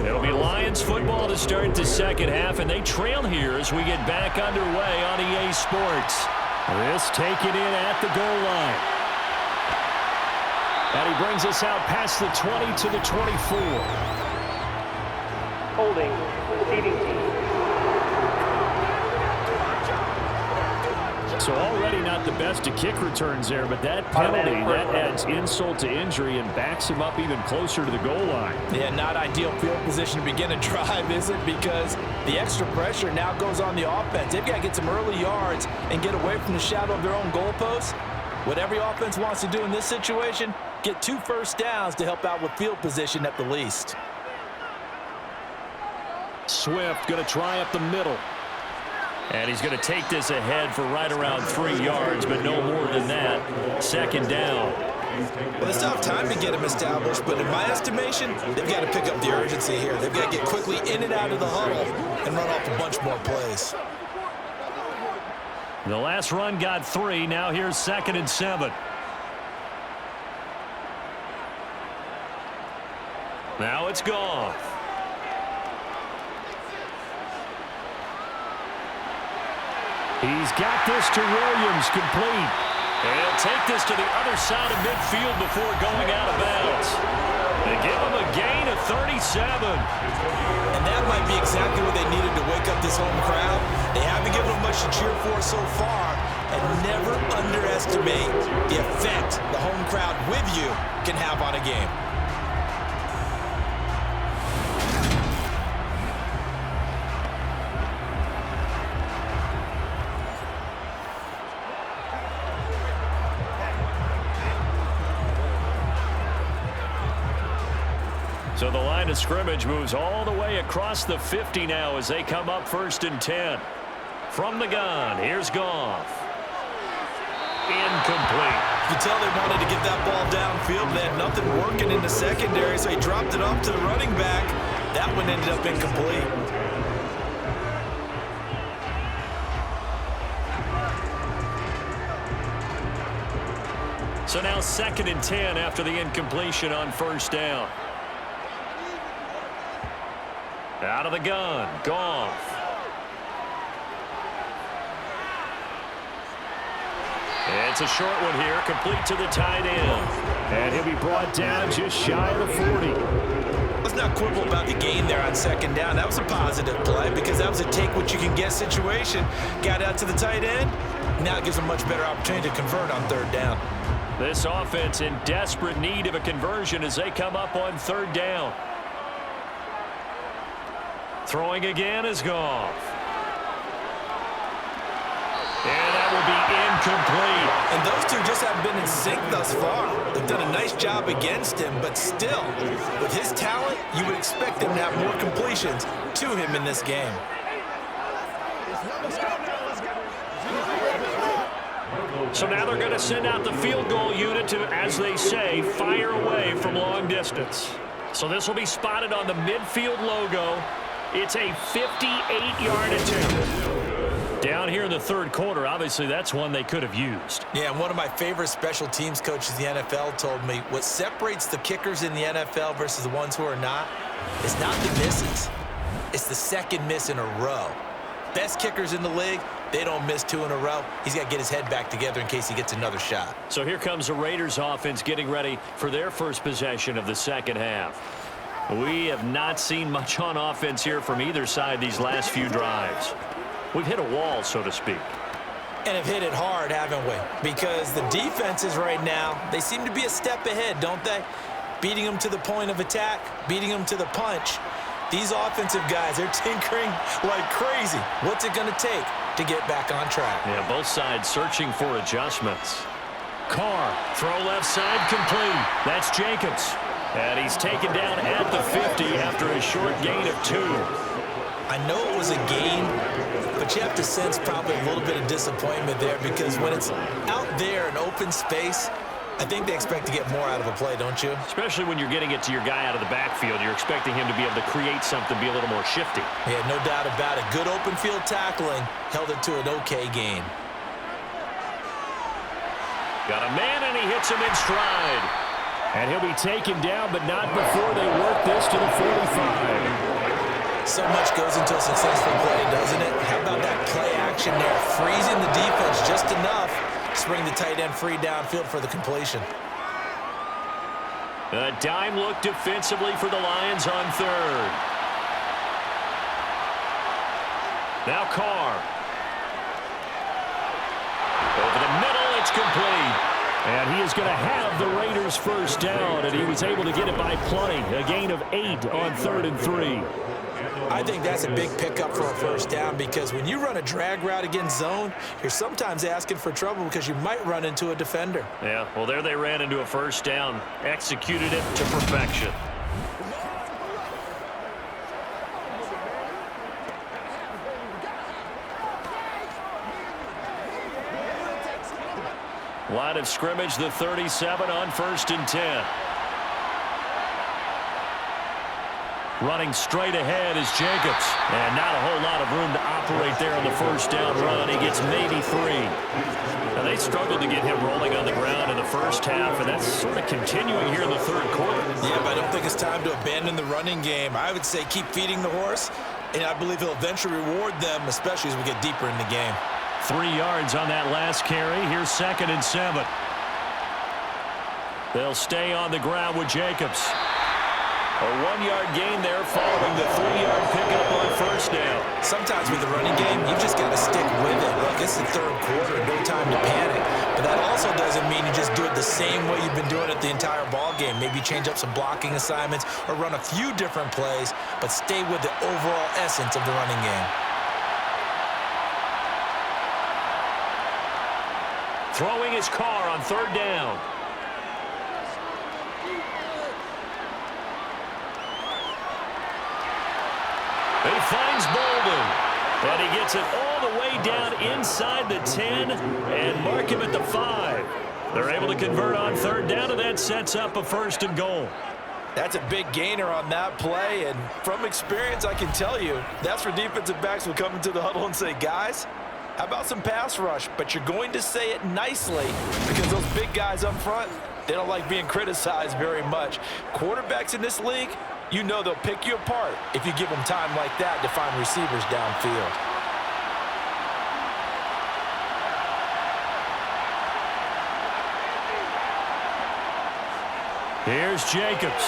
It'll be Lions football to start the second half, and they trail here as we get back underway on EA Sports. This taken in at the goal line. And he brings us out past the 20 to the 24. Holding, receiving team. So already not the best of kick returns there, but that penalty, that adds insult to injury and backs him up even closer to the goal line. Yeah, not ideal field position to begin a drive, is it? Because the extra pressure now goes on the offense. They've got to get some early yards and get away from the shadow of their own goalposts. What every offense wants to do in this situation, get 2 first downs to help out with field position at the least. Swift going to try up the middle. And he's going to take this ahead for right around 3 yards, but no more than that. Second down. Well, they still have time to get him established, but in my estimation, they've got to pick up the urgency here. They've got to get quickly in and out of the huddle and run off a bunch more plays. The last run got 3. Now here's 2nd and 7. Now it's Goff. He's got this to Williams, complete. And he'll take this to the other side of midfield before going out of bounds. They give him a gain of 37. And that might be exactly what they needed to wake up this home crowd. They haven't given them much to cheer for so far. And never underestimate the effect the home crowd with you can have on a game. So the line of scrimmage moves all the way across the 50 now as they come up 1st and 10. From the gun, here's Goff. Incomplete. You can tell they wanted to get that ball downfield. They had nothing working in the secondary, so he dropped it off to the running back. That one ended up incomplete. So now 2nd and 10 after the incompletion on first down. Out of the gun, Goff. It's a short one here, complete to the tight end. And he'll be brought down just shy of the 40. Let's not quibble about the gain there on 2nd down. That was a positive play because that was a take-what-you-can-get situation. Got out to the tight end. Now it gives them much better opportunity to convert on 3rd down. This offense in desperate need of a conversion as they come up on 3rd down. Throwing again is Goff. And that will be incomplete. And those two just haven't been in sync thus far. They've done a nice job against him, but still, with his talent, you would expect him to have more completions to him in this game. So now they're going to send out the field goal unit to, as they say, fire away from long distance. So this will be spotted on the midfield logo. It's a 58-yard attempt. Down here in the 3rd quarter, obviously that's one they could have used. Yeah, and one of my favorite special teams coaches in the NFL told me what separates the kickers in the NFL versus the ones who are not is not the misses. It's the 2nd miss in a row. Best kickers in the league, they don't miss 2 in a row. He's got to get his head back together in case he gets another shot. So here comes the Raiders offense getting ready for their first possession of the 2nd half. We have not seen much on offense here from either side these last few drives. We've hit a wall, so to speak. And have hit it hard, haven't we? Because the defenses right now, they seem to be a step ahead, don't they? Beating them to the point of attack, beating them to the punch. These offensive guys, they're tinkering like crazy. What's it going to take to get back on track? Yeah, both sides searching for adjustments. Carr, throw left side, complete. That's Jacobs. And he's taken down at the 50 after a short gain of 2. I know it was a gain, but you have to sense probably a little bit of disappointment there because when it's out there in open space, I think they expect to get more out of a play, don't you? Especially when you're getting it to your guy out of the backfield. You're expecting him to be able to create something, be a little more shifty. Yeah, no doubt about it. Good open field tackling held it to an okay gain. Got a man, and he hits him in stride. And he'll be taken down, but not before they work this to the 45. So much goes into a successful play, doesn't it? How about that play action there? Freezing the defense just enough to bring the tight end free downfield for the completion. A dime look defensively for the Lions on 3rd. Now Carr. Over the middle, it's complete. And he is going to have the Raiders first down, and he was able to get it by plenty. A gain of 8 on 3rd and 3. I think that's a big pickup for a first down because when you run a drag route against zone, you're sometimes asking for trouble because you might run into a defender. Yeah, well, there they ran into a first down, executed it to perfection. Line of scrimmage, the 37 on 1st and 10. Running straight ahead is Jacobs. And not a whole lot of room to operate there on the first down run. He gets maybe 3. Now, they struggled to get him rolling on the ground in the first half, and that's sort of continuing here in the 3rd quarter. Yeah, but I don't think it's time to abandon the running game. I would say keep feeding the horse, and I believe he'll eventually reward them, especially as we get deeper in the game. 3 yards on that last carry. Here's 2nd and 7. They'll stay on the ground with Jacobs. A 1-yard gain there following the 3-yard pickup on first down. Sometimes with the running game, you just got to stick with it. Look, it's the 3rd quarter, no time to panic. But that also doesn't mean you just do it the same way you've been doing it the entire ball game. Maybe change up some blocking assignments or run a few different plays, but stay with the overall essence of the running game. Throwing his Carr on 3rd down. He finds Bolden, and he gets it all the way down inside the 10 and mark him at the 5. They're able to convert on 3rd down, and that sets up a 1st and goal. That's a big gainer on that play, and from experience, I can tell you, that's where defensive backs will come into the huddle and say, guys, How about some pass rush? But you're going to say it nicely because those big guys up front, they don't like being criticized very much. Quarterbacks in this league, you know they'll pick you apart if you give them time like that to find receivers downfield. Here's Jacobs.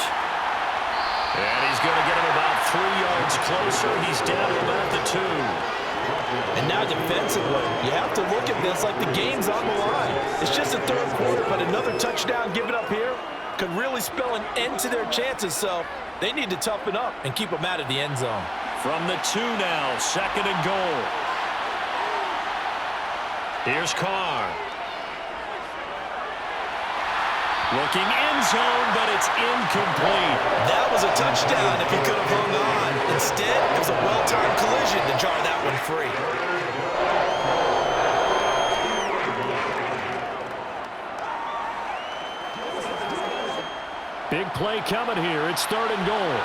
And he's going to get him about 3 yards closer. He's down to about the 2. And now defensively, you have to look at this like the game's on the line. It's just a third quarter, but another touchdown given up here could really spell an end to their chances. So they need to toughen up and keep them out of the end zone. From the 2 now, 2nd and goal. Here's Carr. Looking end zone, but it's incomplete. That was a touchdown if he could have hung on. Instead, it was a well-timed collision to jar that one free. Big play coming here. It's 3rd and goal.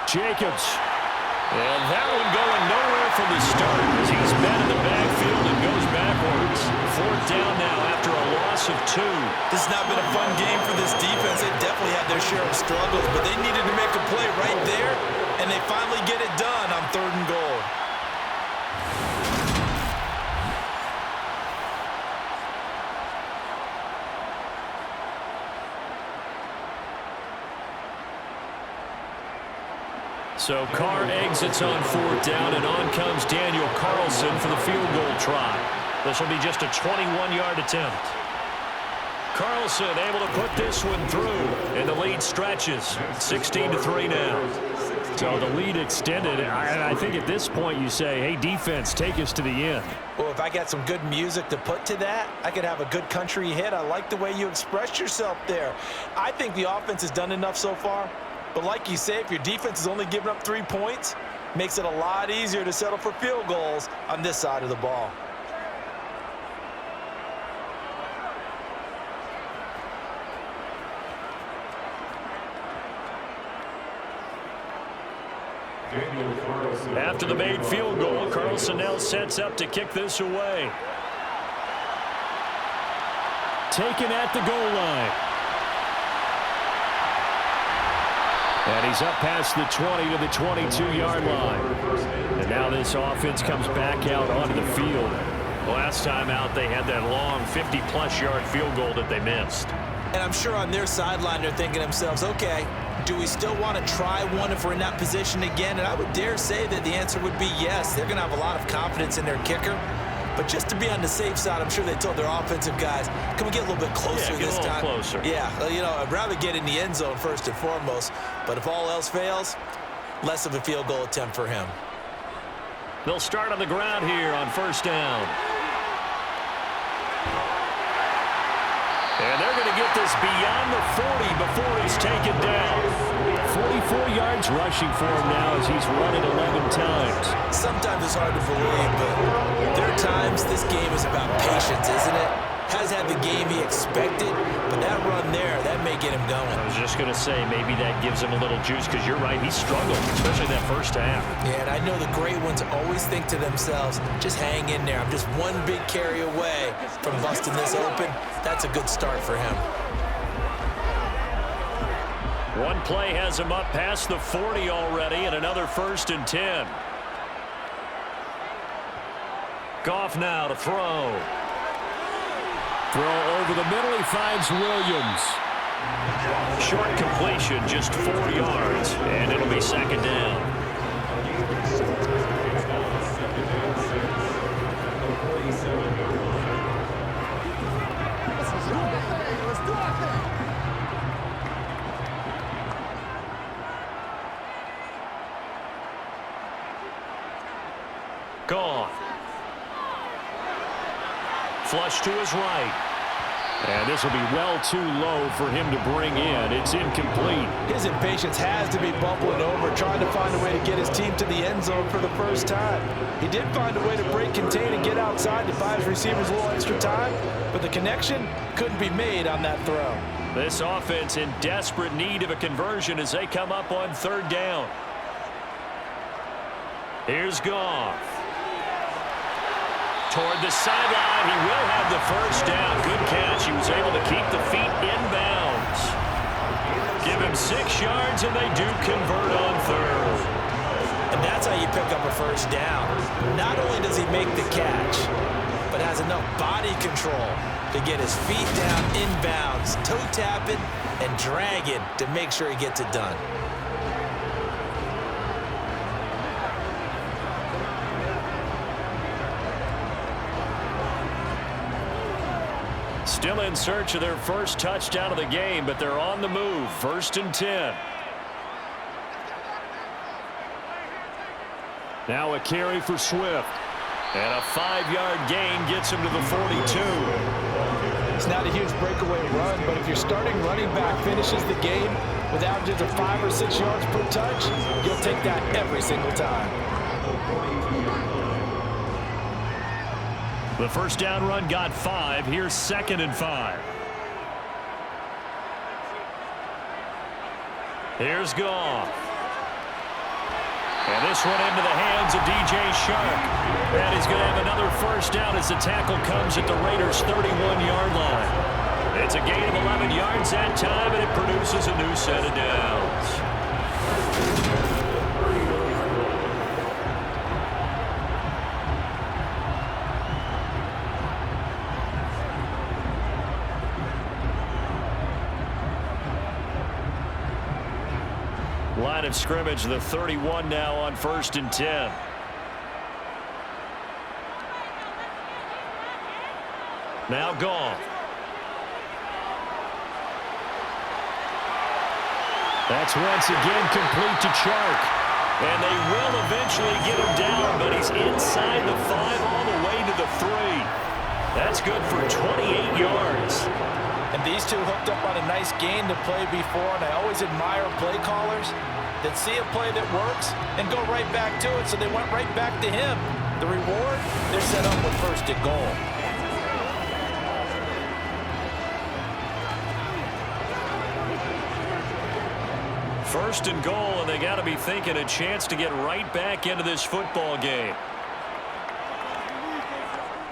Jacobs. And that one going nowhere from the start as he's met in the backfield and goes backwards. 4th down now after a loss of 2. This has not been a fun game for this defense. They definitely had their share of struggles, but they needed to make a play right there, and they finally get it done on 3rd and goal. So Carr exits on 4th down, and on comes Daniel Carlson for the field goal try. This will be just a 21-yard attempt. Carlson able to put this one through, and the lead stretches. 16-3 now. So the lead extended, and I think at this point you say, hey, defense, take us to the end. Well, if I got some good music to put to that, I could have a good country hit. I like the way you expressed yourself there. I think the offense has done enough so far. But like you say, if your defense is only giving up 3 points, makes it a lot easier to settle for field goals on this side of the ball. After the made field goal, Carlson now sets up to kick this away. Taken at the goal line. And he's up past the 20 to the 22-yard line. And now this offense comes back out onto the field. Last time out, they had that long 50-plus yard field goal that they missed. And I'm sure on their sideline they're thinking to themselves, okay, do we still want to try one if we're in that position again? And I would dare say that the answer would be yes. They're going to have a lot of confidence in their kicker. But just to be on the safe side, I'm sure they told their offensive guys, can we get a little bit closer this time? Closer. Yeah, you know, I'd rather get in the end zone first and foremost. But if all else fails, less of a field goal attempt for him. They'll start on the ground here on 1st down. And they're going to get this beyond the 40 before he's taken down. 44 yards rushing for him now as he's run it 11 times. Sometimes it's hard to believe, but there are times this game is about patience, isn't it? Has had the game he expected, but that run there, that may get him going. I was just going to say, maybe that gives him a little juice, because you're right, he struggled, especially that first half. Yeah, and I know the great ones always think to themselves, just hang in there. I'm just one big carry away from busting this open. That's a good start for him. One play has him up past the 40 already, and another 1st and 10. Goff now to throw. Throw over the middle, he finds Williams. Short completion, just 4 yards, and it'll be 2nd down. Gone. Flush to his right. And this will be well too low for him to bring in. It's incomplete. His impatience has to be bubbling over, trying to find a way to get his team to the end zone for the first time. He did find a way to break contain and get outside to buy his receivers a little extra time, but the connection couldn't be made on that throw. This offense in desperate need of a conversion as they come up on 3rd down. Here's Goff. Toward the sideline, he will have the first down. Good catch. He was able to keep the feet inbounds. Give him 6 yards, and they do convert on third. And that's how you pick up a first down. Not only does he make the catch, but has enough body control to get his feet down inbounds, toe tapping and dragging to make sure he gets it done. Still in search of their first touchdown of the game, but they're on the move. 1st and 10. Now a carry for Swift. And a 5-yard gain gets him to the 42. It's not a huge breakaway run, but if your starting running back finishes the game with averages of 5 or 6 yards per touch, you'll take that every single time. The first down run got 5. Here's 2nd and 5. Here's Goff. And this one into the hands of DJ Shark. And he's going to have another first down as the tackle comes at the Raiders' 31-yard line. It's a gain of 11 yards that time, and it produces a new set of downs. Line of scrimmage, the 31 now on 1st and 10. Now Goff. That's once again complete to Chark. And they will eventually get him down, but he's inside the 5 all the way to the 3. That's good for 28 yards. And these two hooked up on a nice gain to play before, and I always admire play callers that see a play that works and go right back to it, so they went right back to him. The reward, they're set up with 1st and goal. First and goal, and they got to be thinking a chance to get right back into this football game.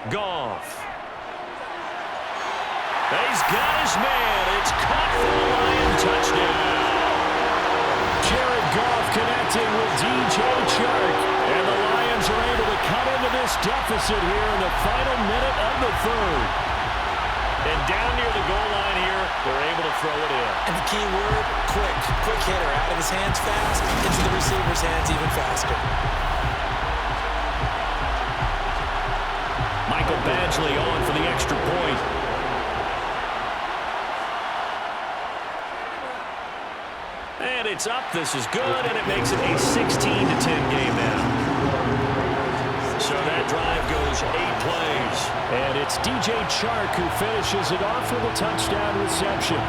Goff. He's got his man. It's caught for the Lion touchdown. Jared Goff connecting with DJ Chark. And the Lions are able to cut into this deficit here in the final minute of the 3rd. And down near the goal line here, they're able to throw it in. And the key word, quick. Quick hitter, out of his hands fast, into the receiver's hands even faster. Michael Badgley on for the extra point. And it's up. This is good, and it makes it a 16-10 game now. So that drive goes 8 plays. And it's DJ Chark who finishes it off with a touchdown reception.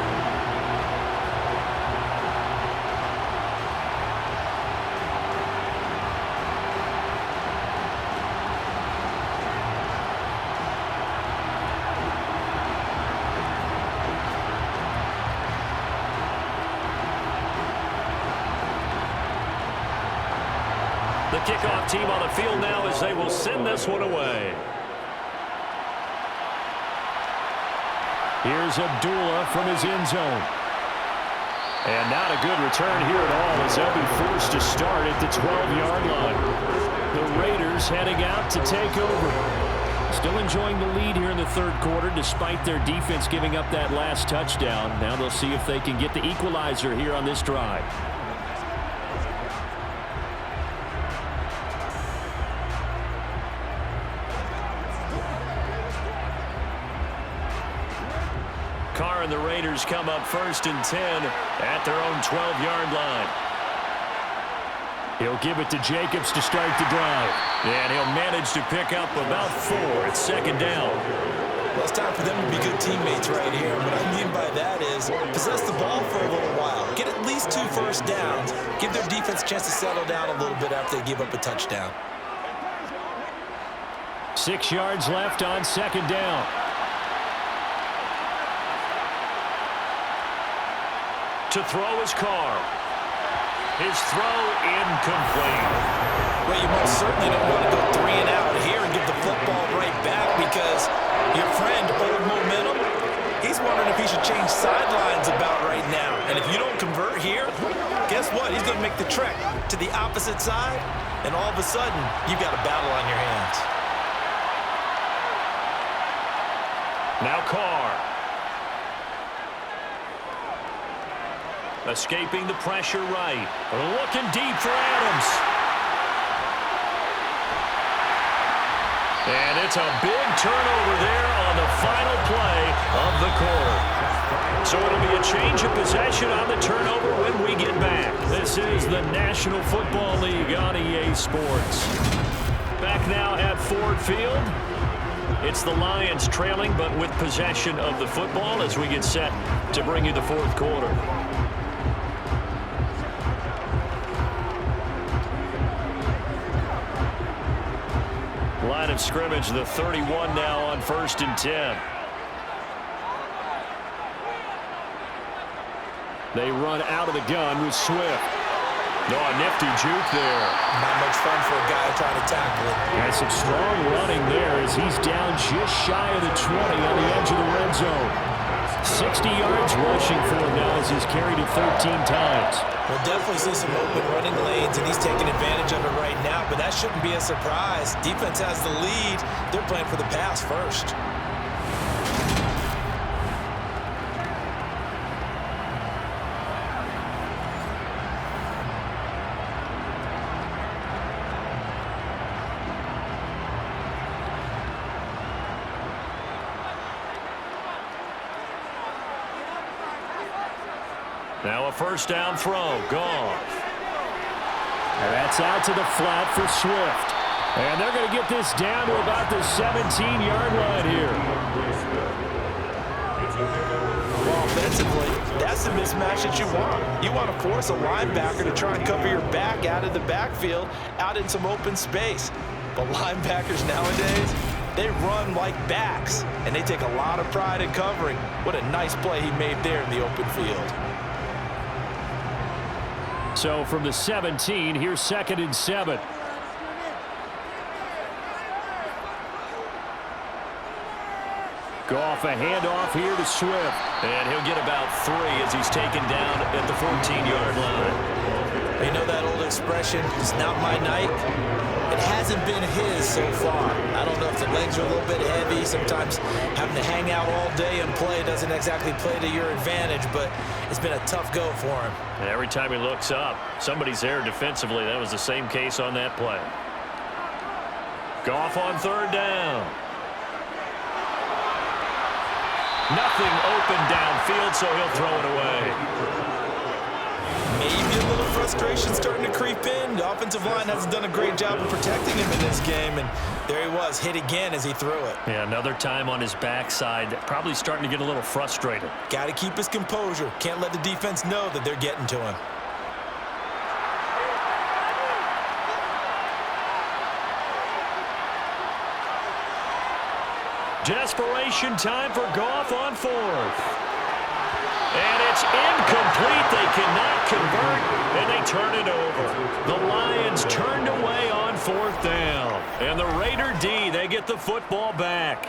The kickoff team on the field now as they will send this one away. Here's Abdullah from his end zone. And not a good return here at all as they'll be forced to start at the 12-yard line. The Raiders heading out to take over. Still enjoying the lead here in the 3rd quarter despite their defense giving up that last touchdown. Now they'll see if they can get the equalizer here on this drive. Carr and the Raiders come up 1st and 10 at their own 12-yard line. He'll give it to Jacobs to start the drive. And he'll manage to pick up about 4 at 2nd down. Well, it's time for them to be good teammates right here. What I mean by that is possess the ball for a little while. Get at least 2 first downs. Give their defense a chance to settle down a little bit after they give up a touchdown. 6 yards left on 2nd down. To throw is Carr. His throw incomplete. Well, you most certainly don't want to go 3 and out here and give the football right back because your friend, old momentum, he's wondering if he should change sidelines about right now. And if you don't convert here, guess what? He's going to make the trek to the opposite side, and all of a sudden, you've got a battle on your hands. Now Carr. Escaping the pressure right. Looking deep for Adams. And it's a big turnover there on the final play of the quarter. So it'll be a change of possession on the turnover when we get back. This is the National Football League on EA Sports. Back now at Ford Field. It's the Lions trailing, but with possession of the football as we get set to bring you the fourth quarter. Line of scrimmage, the 31 now on 1st and 10. They run out of the gun with Swift. No, a nifty juke there. Not much fun for a guy trying to tackle it. Yeah, some strong running there as he's down just shy of the 20 on the edge of the red zone. 60 yards rushing for him now as he's carried it 13 times. We'll definitely see some open running lanes, and he's taking advantage of it right now, but that shouldn't be a surprise. Defense has the lead. They're playing for the pass first. Now a first down throw. Goff. And that's out to the flat for Swift. And they're going to get this down to about the 17-yard line here. Well, offensively, that's the mismatch that you want. You want to force a linebacker to try and cover your back out of the backfield, out in some open space. But linebackers nowadays, they run like backs, and they take a lot of pride in covering. What a nice play he made there in the open field. So from the 17, here's 2nd and 7. Goff, a handoff here to Swift. And he'll get about 3 as he's taken down at the 14-yard line. You know that old expression, it's not my night? It hasn't been his so far. I don't know if the legs are a little bit heavy. Sometimes having to hang out all day and play doesn't exactly play to your advantage, but it's been a tough go for him. And every time he looks up, somebody's there defensively. That was the same case on that play. Goff on 3rd down. Nothing open downfield, so he'll throw it away. Maybe a little frustration starting to creep in. The offensive line hasn't done a great job of protecting him in this game, and there he was, hit again as he threw it. Yeah, another time on his backside, probably starting to get a little frustrated. Got to keep his composure. Can't let the defense know that they're getting to him. Desperation time for Goff on 4th. And it's incomplete. They cannot convert, and they turn it over. The Lions turned away on 4th down. And the Raider D, they get the football back.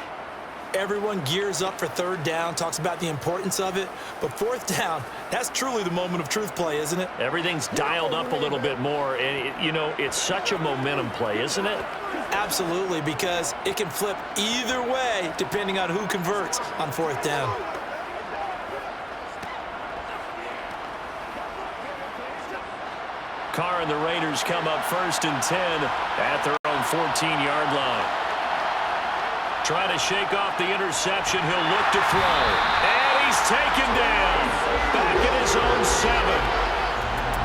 Everyone gears up for 3rd down, talks about the importance of it. But 4th down, that's truly the moment of truth play, isn't it? Everything's dialed up a little bit more. And, you know, it's such a momentum play, isn't it? Absolutely, because it can flip either way depending on who converts on 4th down. Carr and the Raiders come up 1st and 10 at their own 14-yard line. Trying to shake off the interception. He'll look to throw. And he's taken down. Back at his own 7.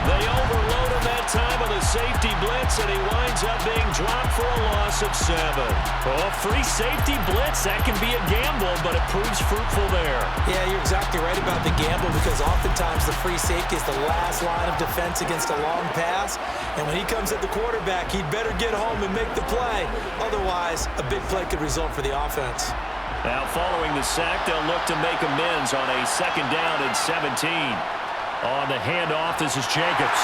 They overload him that time with a safety blitz, and he winds up being dropped for a loss of 7. Oh, free safety blitz, that can be a gamble, but it proves fruitful there. Yeah, you're exactly right about the gamble because oftentimes the free safety is the last line of defense against a long pass. And when he comes at the quarterback, he'd better get home and make the play. Otherwise, a big play could result for the offense. Now, following the sack, they'll look to make amends on a 2nd down and 17. On the handoff, this is Jacobs.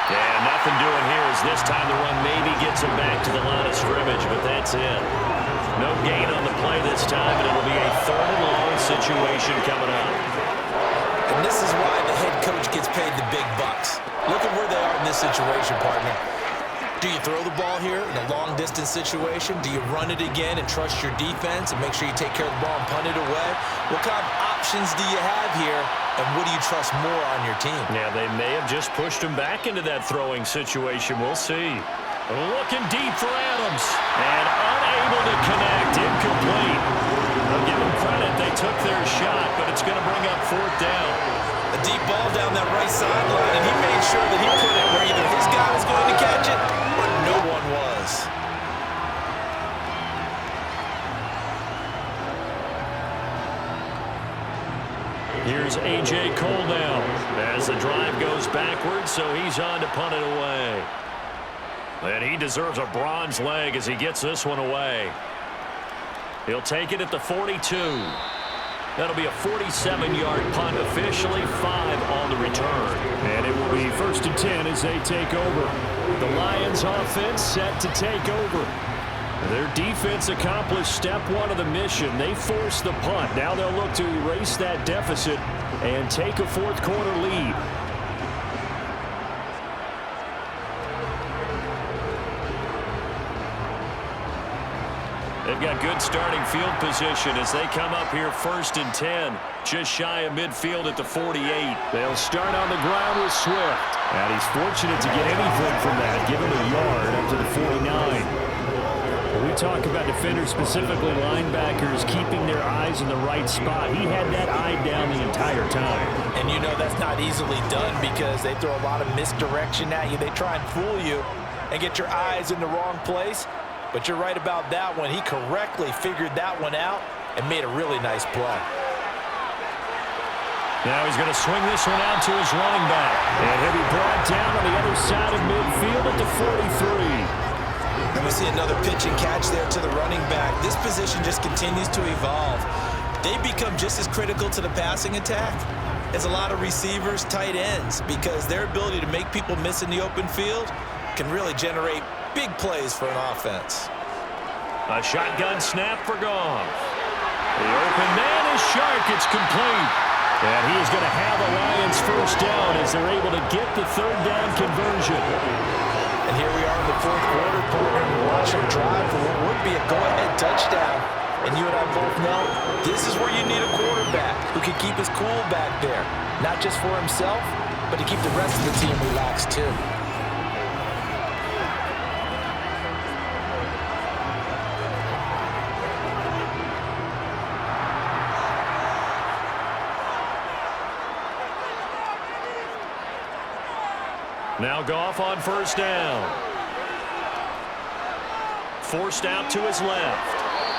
Yeah, nothing doing here as this time the run maybe gets him back to the line of scrimmage, but that's it. No gain on the play this time, and it'll be a 3rd and long situation coming up. And this is why the head coach gets paid the big bucks. Look at where they are in this situation, partner. Do you throw the ball here in a long-distance situation? Do you run it again and trust your defense and make sure you take care of the ball and punt it away? What kind of options do you have here, and what do you trust more on your team? Yeah, they may have just pushed him back into that throwing situation. We'll see. Looking deep for Adams, and unable to connect. Incomplete. I'll give them credit. They took their shot, but it's going to bring up 4th down. A deep ball down that right sideline, and he made sure that he put it where either his guy was going to catch it or no one was. Here's A.J. Cole now as the drive goes backwards, so he's on to punt it away. And he deserves a bronze leg as he gets this one away. He'll take it at the 42. That'll be a 47-yard punt, officially 5 on the return. And it will be 1st and 10 as they take over. The Lions offense set to take over. Their defense accomplished step 1 of the mission. They forced the punt. Now they'll look to erase that deficit and take a 4th quarter lead. They've got good starting field position as they come up here 1st and 10. Just shy of midfield at the 48. They'll start on the ground with Swift. And he's fortunate to get anything from that. Give him a yard up to the 49. When we talk about defenders, specifically linebackers, keeping their eyes in the right spot, he had that eye down the entire time. And you know that's not easily done because they throw a lot of misdirection at you. They try and fool you and get your eyes in the wrong place. But you're right about that one. He correctly figured that one out and made a really nice play. Now he's going to swing this one out to his running back. And he'll be brought down on the other side of midfield at the 43. And we see another pitch and catch there to the running back. This position just continues to evolve. They become just as critical to the passing attack as a lot of receivers, tight ends, because their ability to make people miss in the open field can really generate big plays for an offense. A shotgun snap for Goff. The open man is Shark. It's complete. And he is going to have a Lions 1st down as they're able to get the 3rd down conversion. And here we are in the 4th quarter, partner. Watch them drive for what would be a go-ahead touchdown. And you and I both know this is where you need a quarterback who can keep his cool back there. Not just for himself, but to keep the rest of the team relaxed too. Now Goff on 1st down. Forced out to his left.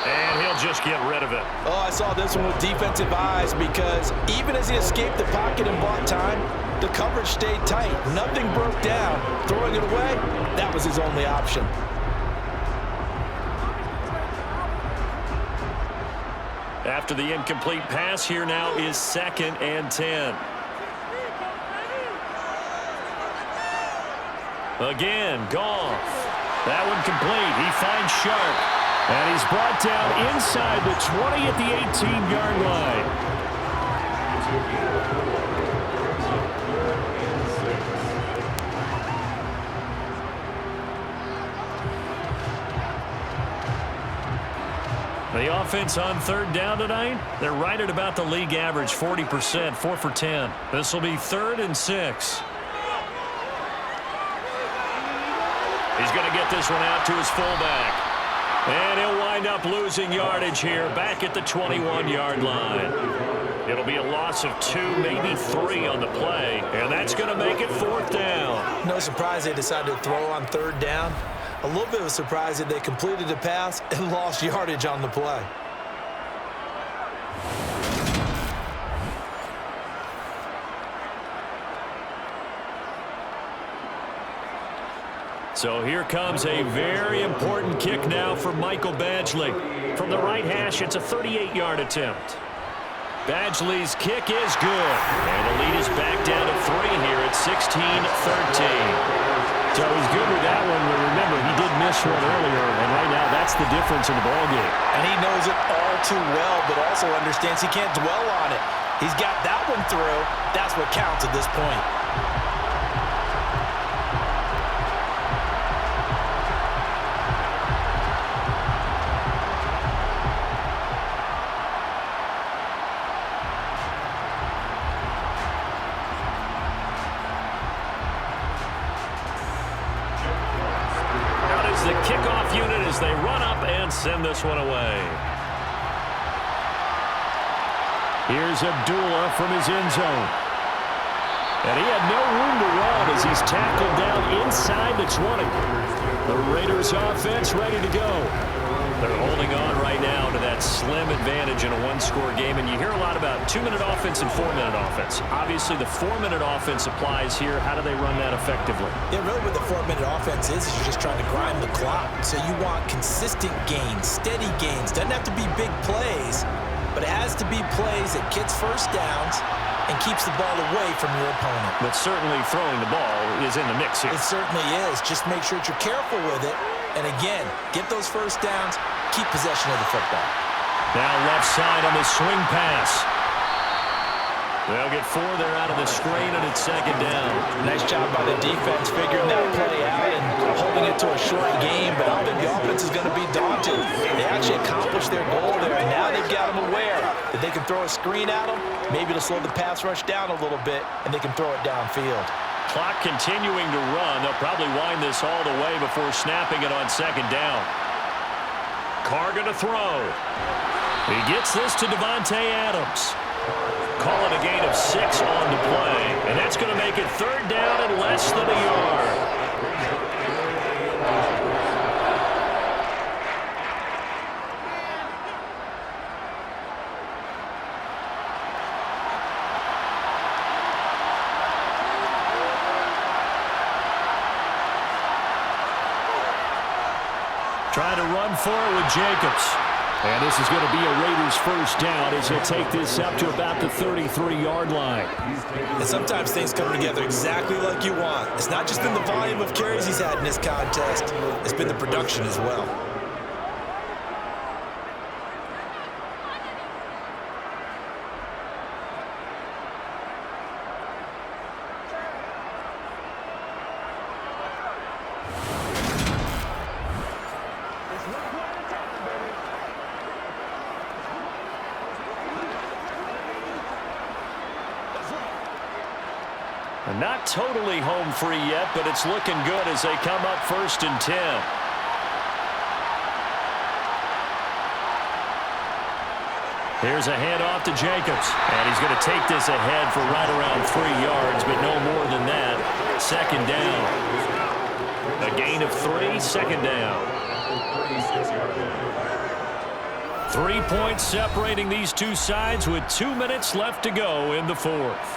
And he'll just get rid of it. Oh, I saw this one with defensive eyes because even as he escaped the pocket and bought time, the coverage stayed tight. Nothing broke down. Throwing it away, that was his only option. After the incomplete pass, here now is 2nd and 10. Again, Goff. That one complete. He finds Sharp. And he's brought down inside the 20 at the 18-yard line. The offense on 3rd down tonight, they're right at about the league average, 40%, 4 for 10. This will be 3rd and 6. He's going to get this one out to his fullback. And he'll wind up losing yardage here back at the 21-yard line. It'll be a loss of 2, maybe 3 on the play. And that's going to make it 4th down. No surprise they decided to throw on 3rd down. A little bit of a surprise that they completed the pass and lost yardage on the play. So here comes a very important kick now for Michael Badgley. From the right hash, it's a 38-yard attempt. Badgley's kick is good. And the lead is back down to 3 here at So he's good with that one, but remember, he did miss one earlier, and right now that's the difference in the ballgame. And he knows it all too well, but also understands he can't dwell on it. He's got that one through. That's what counts at this point. The kickoff unit as they run up and send this one away. Here's Abdullah from his end zone. And he had no room to run as he's tackled down inside the 20. The Raiders offense ready to go. They're holding on right now to that slim advantage in a one-score game, and you hear a lot about 2-minute offense and 4-minute offense. Obviously, the 4-minute offense applies here. How do they run that effectively? Yeah, really what the 4-minute offense is you're just trying to grind the clock. So you want consistent gains, steady gains. Doesn't have to be big plays, but it has to be plays that gets first downs and keeps the ball away from your opponent. But certainly throwing the ball is in the mix here. It certainly is. Just make sure that you're careful with it. And again, get those first downs, keep possession of the football. Now left side on the swing pass. They'll get 4 there out of the screen, and it's second down. Nice job by the defense figuring that play out and holding it to a short game, but I don't think the offense is going to be daunted. They actually accomplished their goal there, and now they've got them aware that they can throw a screen at them, maybe to slow the pass rush down a little bit, and they can throw it downfield. Clock continuing to run. They'll probably wind this all the way before snapping it on second down. Carr going to throw. He gets this to Devontae Adams. Call it a gain of 6 on the play. And that's going to make it third down and less than a yard. Trying to run for it with Jacobs. And this is going to be a Raiders first down as he'll take this up to about the 33-yard line. And sometimes things come together exactly like you want. It's not just been the volume of carries he's had in this contest. It's been the production as well. Not totally home free yet, but it's looking good as they come up 1st and 10. Here's a handoff to Jacobs. And he's going to take this ahead for right around 3 yards, but no more than that. Second down. A gain of 3, second down. 3 points separating these two sides with 2 minutes left to go in the 4th.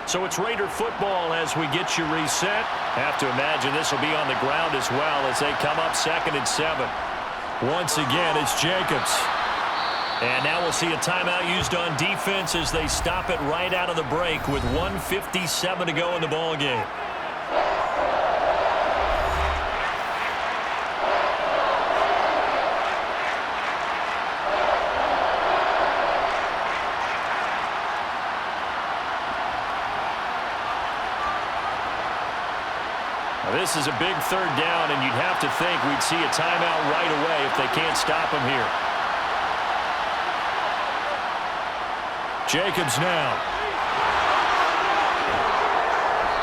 So it's Raider football as we get you reset. Have to imagine this will be on the ground as well as they come up 2nd and 7. Once again, it's Jacobs. And now we'll see a timeout used on defense as they stop it right out of the break with 1:57 to go in the ballgame. This is a big third down, and you'd have to think we'd see a timeout right away if they can't stop him here. Jacobs now.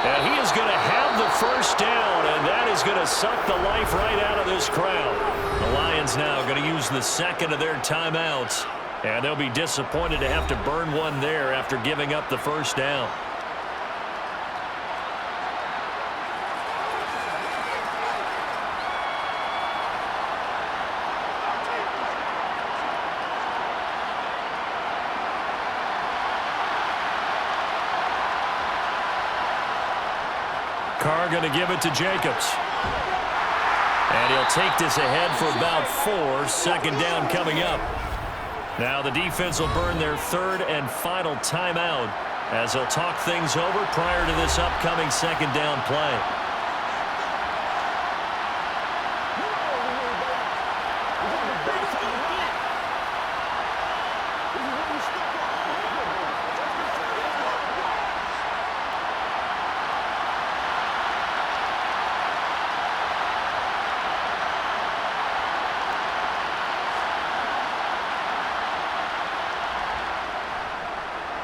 And he is going to have the first down, and that is going to suck the life right out of this crowd. The Lions now going to use the second of their timeouts, and they'll be disappointed to have to burn one there after giving up the first down. Carr going to give it to Jacobs. And he'll take this ahead for about 4. Second down coming up. Now the defense will burn their third and final timeout as they'll talk things over prior to this upcoming second down play.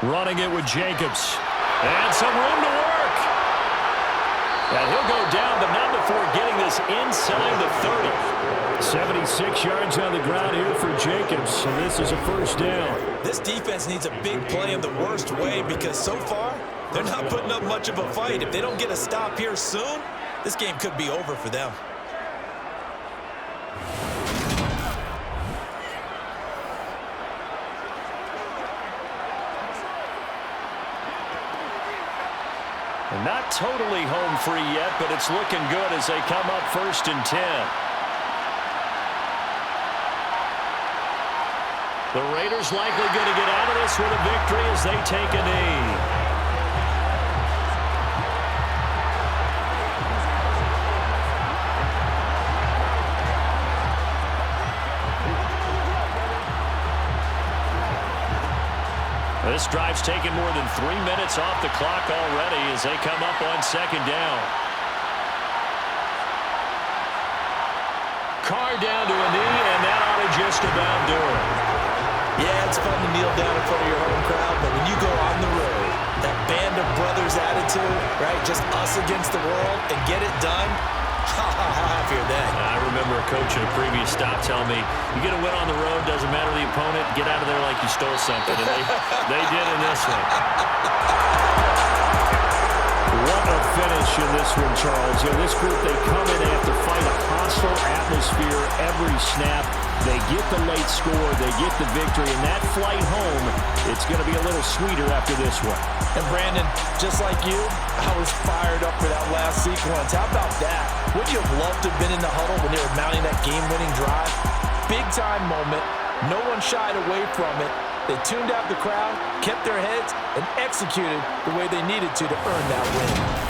Running it with Jacobs. And some room to work. And he'll go down, but not before getting this inside the 30. 76 yards on the ground here for Jacobs, and this is a first down. This defense needs a big play in the worst way because so far, they're not putting up much of a fight. If they don't get a stop here soon, this game could be over for them. Not totally home free yet, but it's looking good as they come up 1st and 10. The Raiders likely going to get out of this with a victory as they take a knee. This drive's taken more than 3 minutes off the clock already as they come up on second down. Carr down to a knee, and that ought to just about do it. Yeah, it's fun to kneel down in front of your home crowd, but when you go on the road, that band of brothers attitude, right, just us against the world, and get it done, how happy are they? I remember a coach at a previous stop telling me, you get a win on the road, doesn't matter the opponent, get out of there like you stole something. And they did in this one. What a finish in this one, Charles. You know, this group, they come in and have to fight a hostile atmosphere every snap. They get the late score, they get the victory, and that flight home, it's going to be a little sweeter after this one. And Brandon, just like you, I was fired up for that last sequence. How about that? Would you have loved to have been in the huddle when they were mounting that game-winning drive? Big-time moment. No one shied away from it. They tuned out the crowd, kept their heads, and executed the way they needed to earn that win.